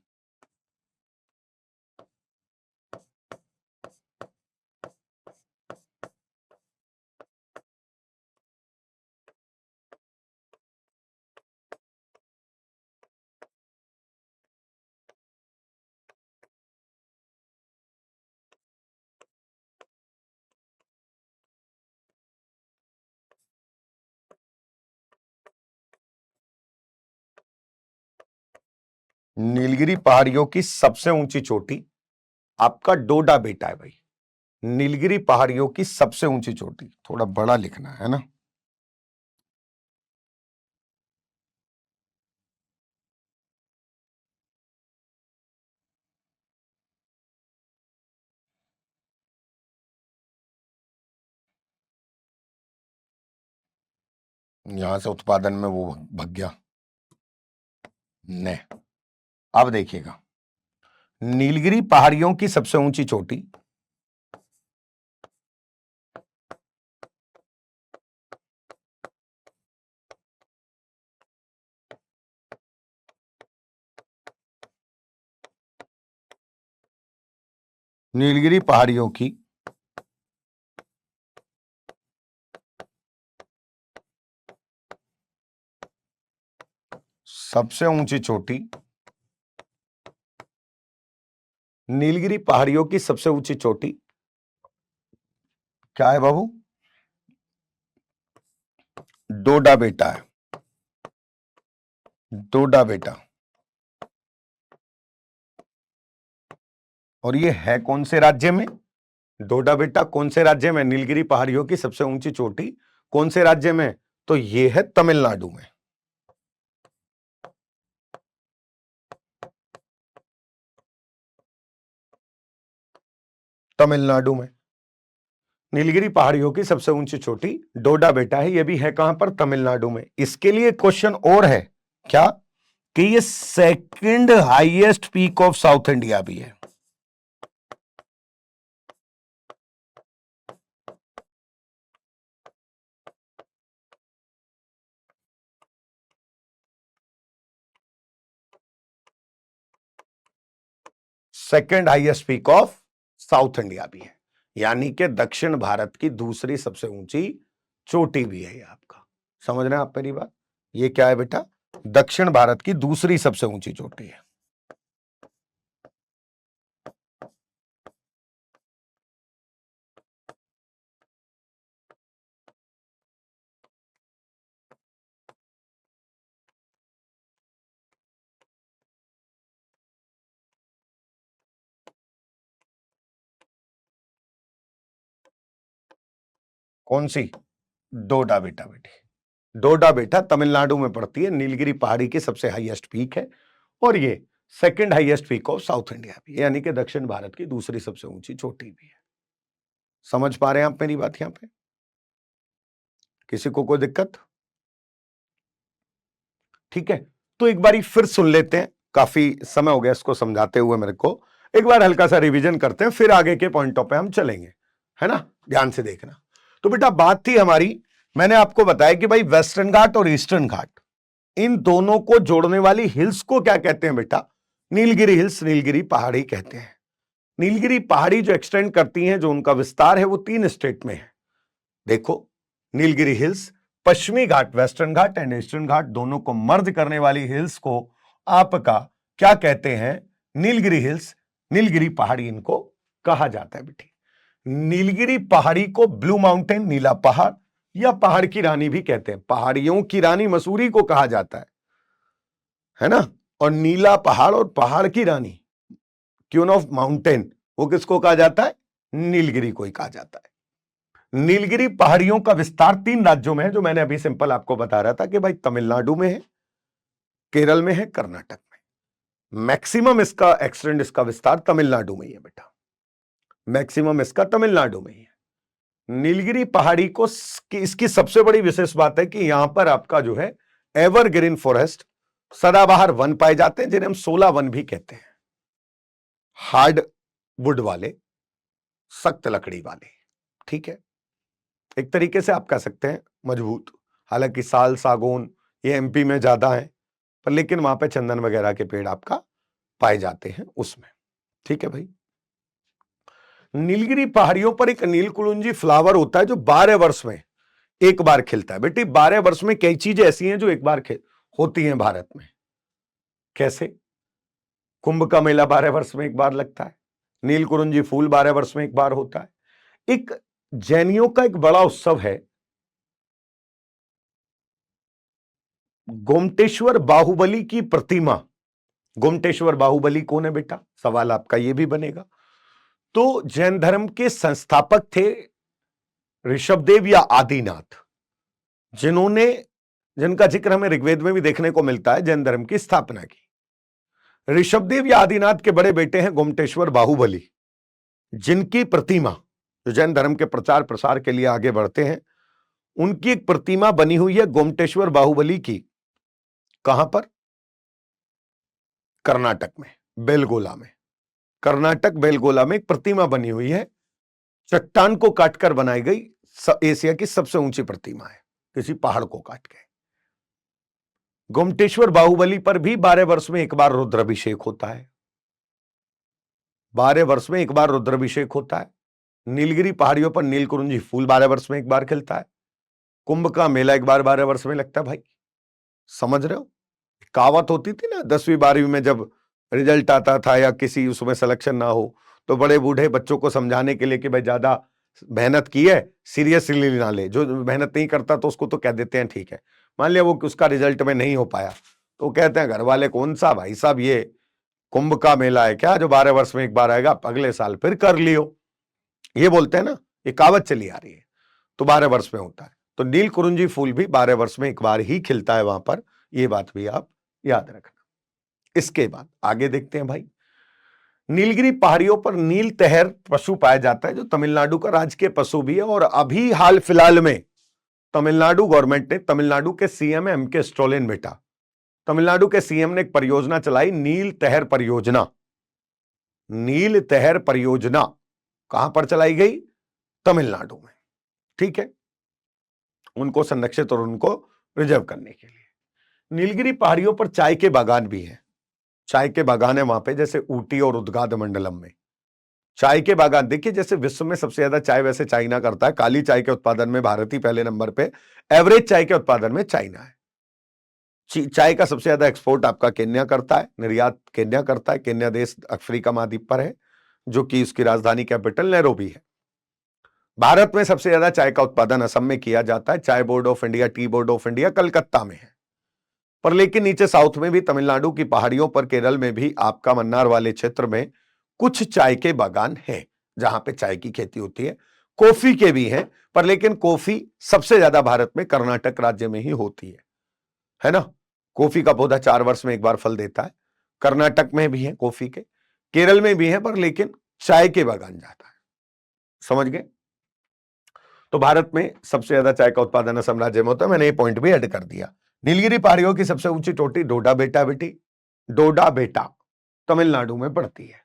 नीलगिरी पहाड़ियों की सबसे ऊंची चोटी आपका डोडा बेटा है भाई। नीलगिरी पहाड़ियों की सबसे ऊंची चोटी, थोड़ा बड़ा लिखना है ना। यहां से उत्पादन में वो भग गया ने। अब देखिएगा, नीलगिरी पहाड़ियों की सबसे ऊंची चोटी नीलगिरी पहाड़ियों की सबसे ऊंची चोटी, नीलगिरी पहाड़ियों की सबसे ऊंची चोटी क्या है बाबू? डोडा बेटा है। डोडा बेटा। और ये है कौन से राज्य में? डोडा बेटा कौन से राज्य में? नीलगिरी पहाड़ियों की सबसे ऊंची चोटी कौन से राज्य में? तो ये है तमिलनाडु में। तमिलनाडु में नीलगिरी पहाड़ियों की सबसे ऊंची चोटी डोडा बेटा है। ये भी है कहां पर? तमिलनाडु में। इसके लिए क्वेश्चन और है क्या कि ये second highest peak of south India भी है। Second highest peak of south India भी है, यानी कि दक्षिण भारत की दूसरी सबसे ऊंची चोटी भी है ये आपका। समझ रहे हैं आप मेरी बात? ये क्या है बेटा? दक्षिण भारत की दूसरी सबसे ऊंची चोटी है। कौन सी? डोडा बेटा बेटी। डोडा बेटा तमिलनाडु में पड़ती है, नीलगिरी पहाड़ी की सबसे हाईएस्ट पीक है और ये second highest peak of south India भी, यानी कि दक्षिण भारत की दूसरी सबसे ऊंची चोटी भी है। समझ पा रहे हैं आप मेरी बात? यहां पे किसी को कोई दिक्कत? ठीक है, तो एक बारी फिर सुन लेते हैं, काफी समय हो गया इसको समझाते हुए मेरे को। एक बार हल्का सा रिवीजन करते हैं, फिर आगे के पॉइंटों पे हम चलेंगे, है ना? ध्यान से देखना। तो बेटा बात थी हमारी, मैंने आपको बताया कि भाई वेस्टर्न घाट और ईस्टर्न घाट, इन दोनों को जोड़ने वाली हिल्स को क्या कहते हैं बेटा? नीलगिरी हिल्स, नीलगिरी पहाड़ी कहते हैं। नीलगिरी पहाड़ी जो एक्सटेंड करती हैं, जो उनका विस्तार है, वो 3 स्टेट में है। देखो, नीलगिरी हिल्स, पश्चिमी घाट, वेस्टर्न घाट एंड ईस्टर्न घाट, दोनों को मर्ज करने वाली हिल्स को आपका क्या कहते हैं? नीलगिरी हिल्स, नीलगिरी पहाड़ी इनको कहा जाता है बेटी। नीलगिरी पहाड़ी को ब्लू माउंटेन, नीला पहाड़, या पहाड़ की रानी भी कहते हैं। पहाड़ियों की रानी मसूरी को कहा जाता है ना? और नीला पहाड़ और पहाड़ की रानी, क्वीन ऑफ माउंटेन, वो किसको कहा जाता है? नीलगिरी को ही कहा जाता है। नीलगिरी पहाड़ियों का विस्तार 3 राज्यों में है, जो मैंने अभी सिंपल आपको बता रहा था कि भाई तमिलनाडु में है, केरल में है, कर्नाटक में। मैक्सिमम इसका एक्सटेंड, इसका विस्तार तमिलनाडु में ही है बेटा। मैक्सिमम इसका तमिलनाडु में ही है। नीलगिरी पहाड़ी को इसकी सबसे बड़ी विशेष बात है कि यहां पर आपका जो है एवरग्रीन फॉरेस्ट, सदाबहार वन पाए जाते हैं, जिन्हें हम 16 वन भी कहते हैं। हार्ड वुड वाले, सख्त लकड़ी वाले, ठीक है, एक तरीके से आप कह सकते हैं मजबूत। हालांकि साल, सागौन ये एमपी में ज्यादा है, पर लेकिन वहां पे चंदन वगैरह के पेड़ आपका पाए जाते हैं उसमें। ठीक है भाई। नीलगिरी पहाड़ियों पर एक नीलकुलुंजी फ्लावर होता है, जो 12 वर्ष में एक बार खिलता है। बेटी 12 वर्ष में कई चीजें ऐसी हैं जो एक बार होती हैं भारत में। कैसे? कुंभ का मेला 12 वर्ष में एक बार लगता है, नीलकुरुंजी फूल 12 वर्ष में एक बार होता है। एक जैनियों का एक बड़ा उत्सव है, गोमटेश्वर बाहुबली की प्रतिमा गोमटेश्वर बाहुबली कौन है बेटा, सवाल आपका ये भी बनेगा। तो जैन धर्म के संस्थापक थे ऋषभदेव या आदिनाथ, जिनका जिक्र हमें ऋग्वेद में भी देखने को मिलता है, जैन धर्म की स्थापना की। ऋषभदेव या आदिनाथ के बड़े बेटे हैं गोमटेश्वर बाहुबली, जिनकी प्रतिमा, जो जैन धर्म के प्रचार प्रसार के लिए आगे बढ़ते हैं, उनकी एक प्रतिमा बनी हुई है गोमटेश्वर बाहुबली की। कहां पर? कर्नाटक में, बेलगोला में। कर्नाटक बेलगोला में एक प्रतिमा बनी हुई है, चट्टान को काटकर बनाई गई, एशिया की सबसे ऊंची प्रतिमा है, किसी पहाड़ को काट के। गोमटेश्वर बाहुबली पर भी 12 वर्ष में एक बार रुद्राभिषेक होता है। 12 वर्ष में एक बार रुद्राभिषेक होता है। नीलगिरी पहाड़ियों पर नीलकुरुंजी फूल 12 वर्ष में एक बार खिलता है। कुंभ का मेला एक बार 12 वर्ष में लगता है। भाई समझ रहे हो? कहावत होती थी ना 10वीं 12वीं में, जब रिजल्ट आता था या किसी उसमें सिलेक्शन ना हो, तो बड़े बूढ़े बच्चों को समझाने के लिए कि भाई ज्यादा मेहनत की है सीरियसली ना ले, जो मेहनत नहीं करता तो उसको तो कह देते हैं ठीक है। मान लिया वो उसका रिजल्ट में नहीं हो पाया, तो कहते हैं घर वाले, कौन सा भाई साहब ये कुंभ का मेला है क्या जो 12 वर्ष में एक बार आएगा, अगले साल फिर कर लियो, ये बोलते हैं ना, ये कहावत चली आ रही है। तो 12 वर्ष में होता है। तो नील कुरुंजी फूल भी 12 वर्ष में एक बार ही खिलता है वहां पर, ये बात भी आप याद रखना। इसके बाद आगे देखते हैं भाई, नीलगिरी पहाड़ियों पर नील तहर पशु पाया जाता है, जो तमिलनाडु का राजकीय पशु भी है। और अभी हाल फिलहाल में तमिलनाडु गवर्नमेंट ने, तमिलनाडु के सीएम है एम.के. स्टालिन बेटा, तमिलनाडु के सीएम ने एक परियोजना चलाई, नील तहर परियोजना। नील तहर परियोजना कहां पर चलाई गई? तमिलनाडु में। ठीक है, उनको संरक्षित और उनको प्रिजर्व करने के लिए। नीलगिरी पहाड़ियों पर चाय के बागान भी हैं। चाय के बागान है वहां पे, जैसे ऊटी और उदगाद मंडलम में चाय के बागान। देखिए, जैसे विश्व में सबसे ज्यादा चाय वैसे चाइना करता है, काली चाय के उत्पादन में भारत ही पहले नंबर पे, एवरेज चाय के उत्पादन में चाइना है। चाय का सबसे ज्यादा एक्सपोर्ट आपका केन्या करता है, निर्यात केन्या करता है। केन्या देश अफ्रीका महाद्वीप पर है, जो कि उसकी राजधानी कैपिटल नैरोबी है। भारत में सबसे ज्यादा चाय का उत्पादन असम में किया जाता है। चाय board of India, tea board of India Calcutta में है। पर लेकिन नीचे साउथ में भी, तमिलनाडु की पहाड़ियों पर, केरल में भी, आपका मन्नार वाले क्षेत्र में कुछ चाय के बागान हैं, जहां पे चाय की खेती होती है। कॉफी के भी हैं, पर लेकिन कॉफी सबसे ज्यादा भारत में कर्नाटक राज्य में ही होती है ना। कॉफी का पौधा 4 वर्ष में एक बार फल देता है। कर्नाटक में भी है कॉफी के, केरल में भी है, पर लेकिन चाय के बागान ज्यादा है। समझ गए? तो भारत में सबसे ज्यादा चाय का उत्पादन असम राज्य में होता है। मैंने ये पॉइंट भी ऐड कर दिया। नीलगिरी पहाड़ियों की सबसे ऊंची चोटी डोडा बेटा बेटी, डोडा बेटा तमिलनाडु में पड़ती है।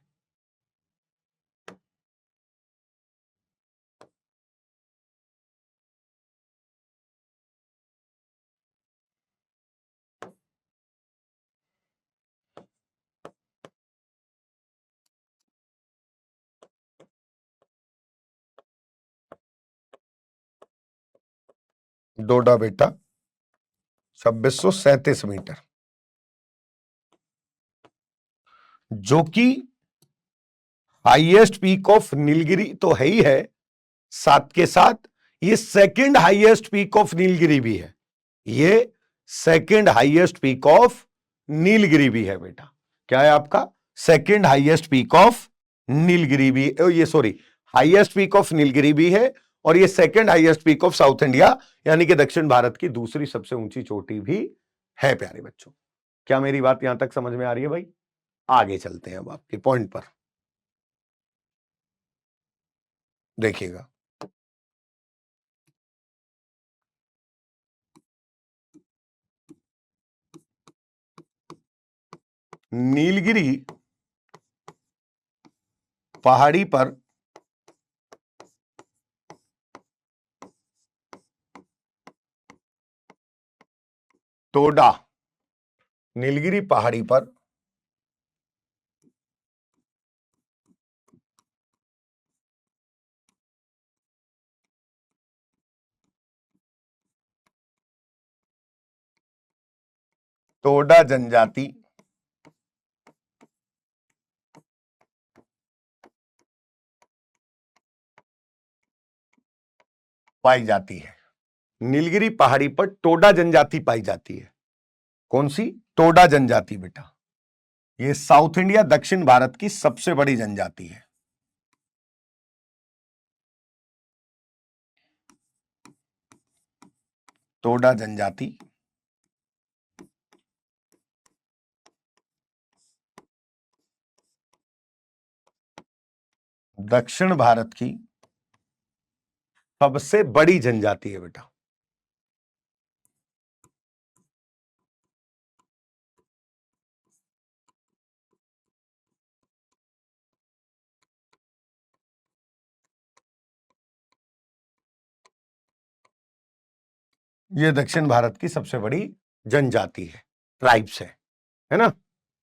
डोडा बेटा 2637 मीटर, जो कि हाईएस्ट पीक ऑफ नीलगिरी तो है ही है, साथ के साथ ये second highest peak of Nilgiri भी है। ये second highest peak of Nilgiri भी है बेटा। क्या है आपका? Second highest peak of Nilgiri भी, ये sorry, highest peak of Nilgiri भी है, और ये second highest peak of south India, यानी कि दक्षिण भारत की दूसरी सबसे ऊंची चोटी भी है प्यारे बच्चों। क्या मेरी बात यहां तक समझ में आ रही है भाई? आगे चलते हैं अब आपके पॉइंट पर, देखिएगा। नीलगिरी पहाड़ी पर टोडा, नीलगिरी पहाड़ी पर टोडा जनजाति पाई जाती है। नीलगिरी पहाड़ी पर टोडा जनजाति पाई जाती है। कौन सी? टोडा जनजाति बेटा। ये साउथ इंडिया दक्षिण भारत की सबसे बड़ी जनजाति है। टोडा जनजाति दक्षिण भारत की सबसे बड़ी जनजाति है बेटा। ये दक्षिण भारत की सबसे बड़ी जनजाति है, ट्राइब्स है ना।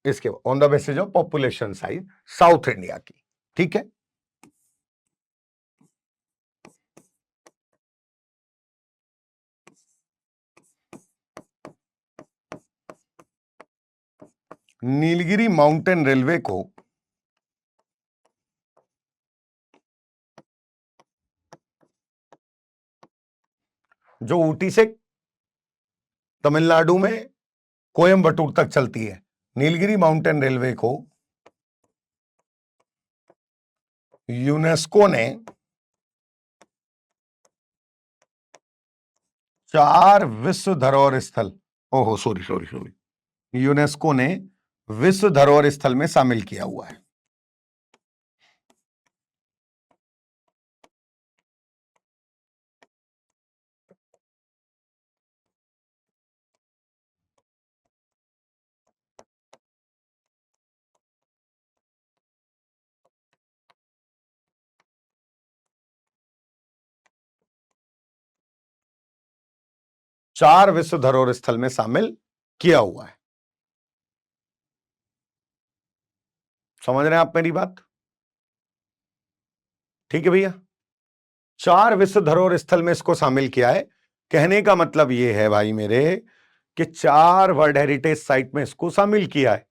इसके on the basis of population size south India की, ठीक है। नीलगिरी माउंटेन रेलवे को जो ऊटी से तमिलनाडु में कोयम्बटूर तक चलती है, नीलगिरी माउंटेन रेलवे को यूनेस्को ने 4 विश्व धरोहर स्थल, ओहो सॉरी सॉरी सॉरी, यूनेस्को ने विश्व धरोहर स्थल में शामिल किया हुआ है। चार विश्व धरोहर स्थल में शामिल किया हुआ है। समझ रहे हैं आप मेरी बात? ठीक है भैया, 4 विश्व धरोहर स्थल में इसको शामिल किया है। कहने का मतलब यह है भाई मेरे कि 4 वर्ल्ड हेरिटेज साइट में इसको शामिल किया है।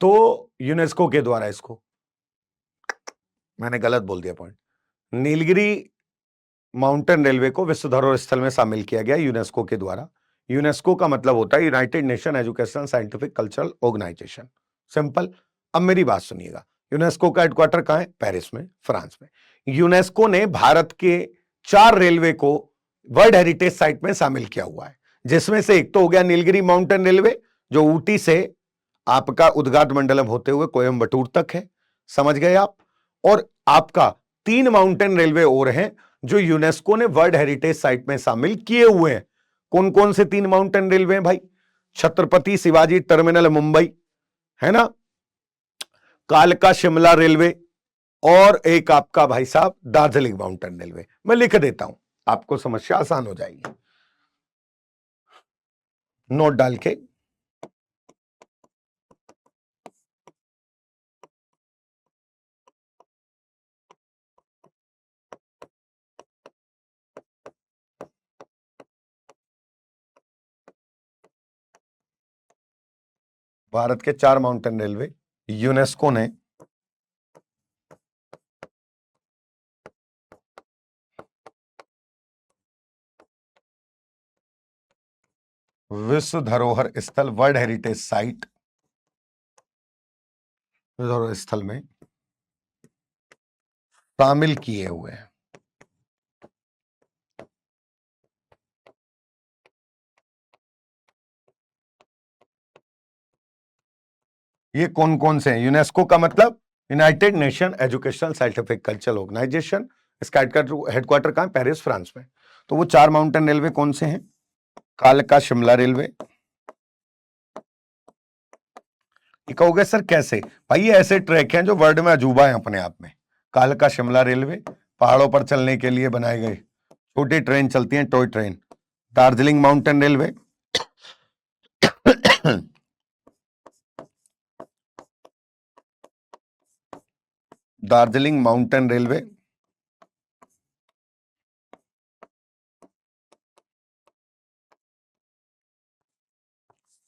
तो यूनेस्को के द्वारा, इसको मैंने गलत बोल दिया पॉइंट, नीलगिरी माउंटेन रेलवे को विश्व धरोहर स्थल में शामिल किया गया यूनेस्को के द्वारा। यूनेस्को का मतलब होता है United Nation Educational Scientific Cultural Organisation, simple. अब मेरी बात सुनिएगा, यूनेस्को का हेडक्वार्टर कहां है? पेरिस में, फ्रांस में। यूनेस्को ने भारत के 4 रेलवे को वर्ल्ड हेरिटेज साइट में शामिल किया हुआ है, जिसमें से एक तो हो गया नीलगिरी माउंटेन रेलवे, जो ऊटी से आपका उद्गात मंडलम होते हुए कोयम्बटूर तक है, समझ गए आप। और आपका 3 माउंटेन रेलवे और हैं जो यूनेस्को ने वर्ल्ड हेरिटेज साइट में शामिल किए हुए हैं। कौन कौन से 3 माउंटेन रेलवे हैं भाई? छत्रपति शिवाजी टर्मिनल मुंबई, है ना, कालका शिमला रेलवे, और एक आपका भाई साहब दार्जिलिंग माउंटेन रेलवे। मैं लिख देता हूं, आपको समस्या आसान हो जाएगी, नोट डाल के। भारत के 4 माउंटेन रेलवे यूनेस्को ने विश्व धरोहर स्थल, वर्ल्ड हेरिटेज साइट धरोहर स्थल में शामिल किए हुए हैं। ये कौन कौन से हैं? यूनेस्को का मतलब United Nation Educational Scientific Cultural Organisation, इसका हेडक्वार्टर कहां है? पेरिस, फ्रांस में। तो वो 4 माउंटेन रेलवे कौन से हैं? कालका शिमला रेलवे। ये कहोगे सर कैसे? भाई ये ऐसे ट्रैक हैं जो वर्ल्ड में अजूबा है अपने आप में। कालका शिमला रेलवे पहाड़ों पर चलने के लिए बनाए गए छोटी ट्रेन चलती हैं, toy train. Darjeeling mountain railway Darjeeling mountain railway,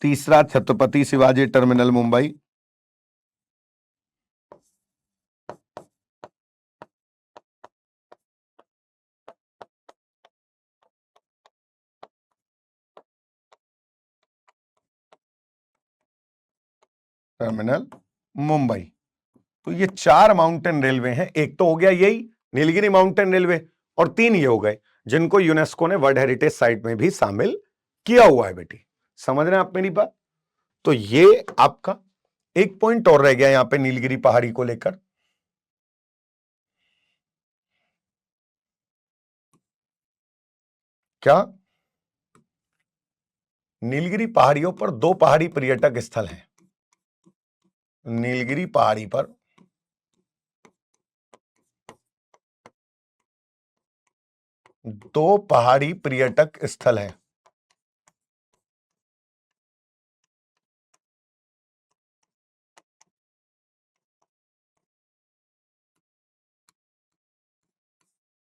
तीसरा छत्रपति शिवाजी टर्मिनल मुंबई, टर्मिनल मुंबई। तो ये 4 माउंटेन रेलवे हैं। एक तो हो गया यही नीलगिरी माउंटेन रेलवे, और 3 ये हो गए जिनको यूनेस्को ने वर्ल्ड हेरिटेज साइट में भी शामिल किया हुआ है। बेटी समझ रहे हैं आप मेरी बात? तो ये आपका एक पॉइंट और रह गया यहां पे नीलगिरी पहाड़ी को लेकर। क्या? नीलगिरी पहाड़ियों पर 2 पहाड़ी पर्यटक स्थल हैं। नीलगिरी पहाड़ी पर 2 पहाड़ी पर्यटक स्थल हैं।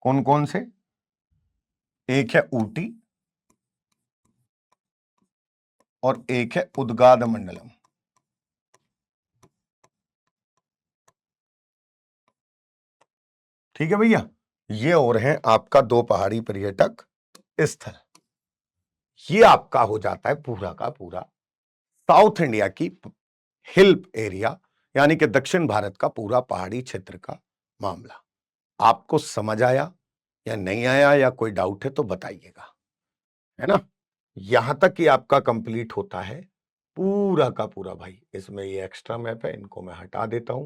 कौन कौन से? एक है ऊटी और एक है उदगाद मंडलम। ठीक है भैया, ये और हैं आपका 2 पहाड़ी पर्यटक स्थल। ये आपका हो जाता है पूरा का पूरा साउथ इंडिया की हिल एरिया, यानी कि दक्षिण भारत का पूरा पहाड़ी क्षेत्र का मामला। आपको समझ आया या नहीं आया, या कोई डाउट है तो बताइएगा, है ना? यहां तक कि आपका कंप्लीट होता है पूरा का पूरा। भाई इसमें ये एक्स्ट्रा मैप है, इनको मैं हटा देता हूं।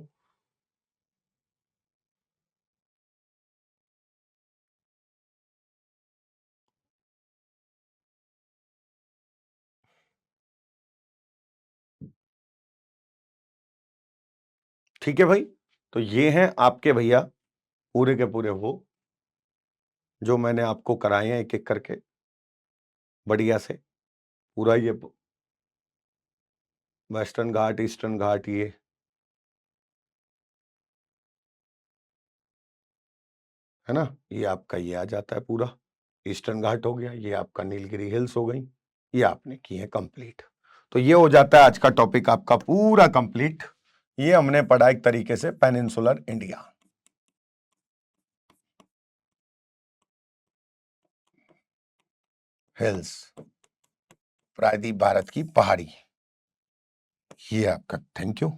ठीक है भाई, तो ये हैं आपके भैया पूरे के पूरे वो जो मैंने आपको कराए हैं एक एक करके बढ़िया से। पूरा ये वेस्टर्न घाट, ईस्टर्न घाट, ये है ना, ये आपका ये आ जाता है पूरा ईस्टर्न घाट हो गया, ये आपका नीलगिरी हिल्स हो गई, ये आपने किए हैं कंप्लीट। तो ये हो जाता है आज का टॉपिक आपका पूरा कंप्लीट। ये हमने पढ़ा एक तरीके से पेनिनसुलर इंडिया, हिल्स, प्रायद्वीप भारत की पहाड़ी, ये आपका। Thank you.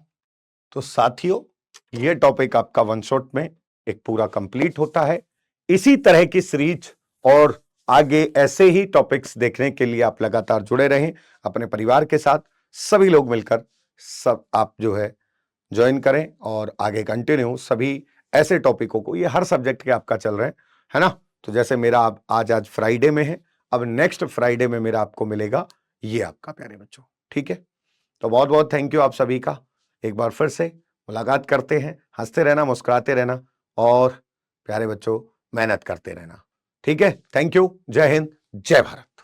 तो साथियों, ये टॉपिक आपका वन शॉट में एक पूरा कंप्लीट होता है। इसी तरह की सीरीज और आगे ऐसे ही टॉपिक्स देखने के लिए आप लगातार जुड़े रहें अपने परिवार के साथ। सभी लोग मिलकर सब आप जो है ज्वाइन करें और आगे कंटिन्यू सभी ऐसे टॉपिकों को, ये हर सब्जेक्ट के आपका चल रहे हैं, है ना? तो जैसे मेरा आज फ्राइडे में है, अब नेक्स्ट फ्राइडे में मेरा आपको मिलेगा ये आपका प्यारे बच्चों। ठीक है, तो बहुत बहुत थैंक यू आप सभी का। एक बार फिर से मुलाकात करते हैं। हंसते रहना, मुस्कुराते रहना और प्यारे बच्चों मेहनत करते रहना। ठीक है, थैंक यू। जय हिंद, जय भारत।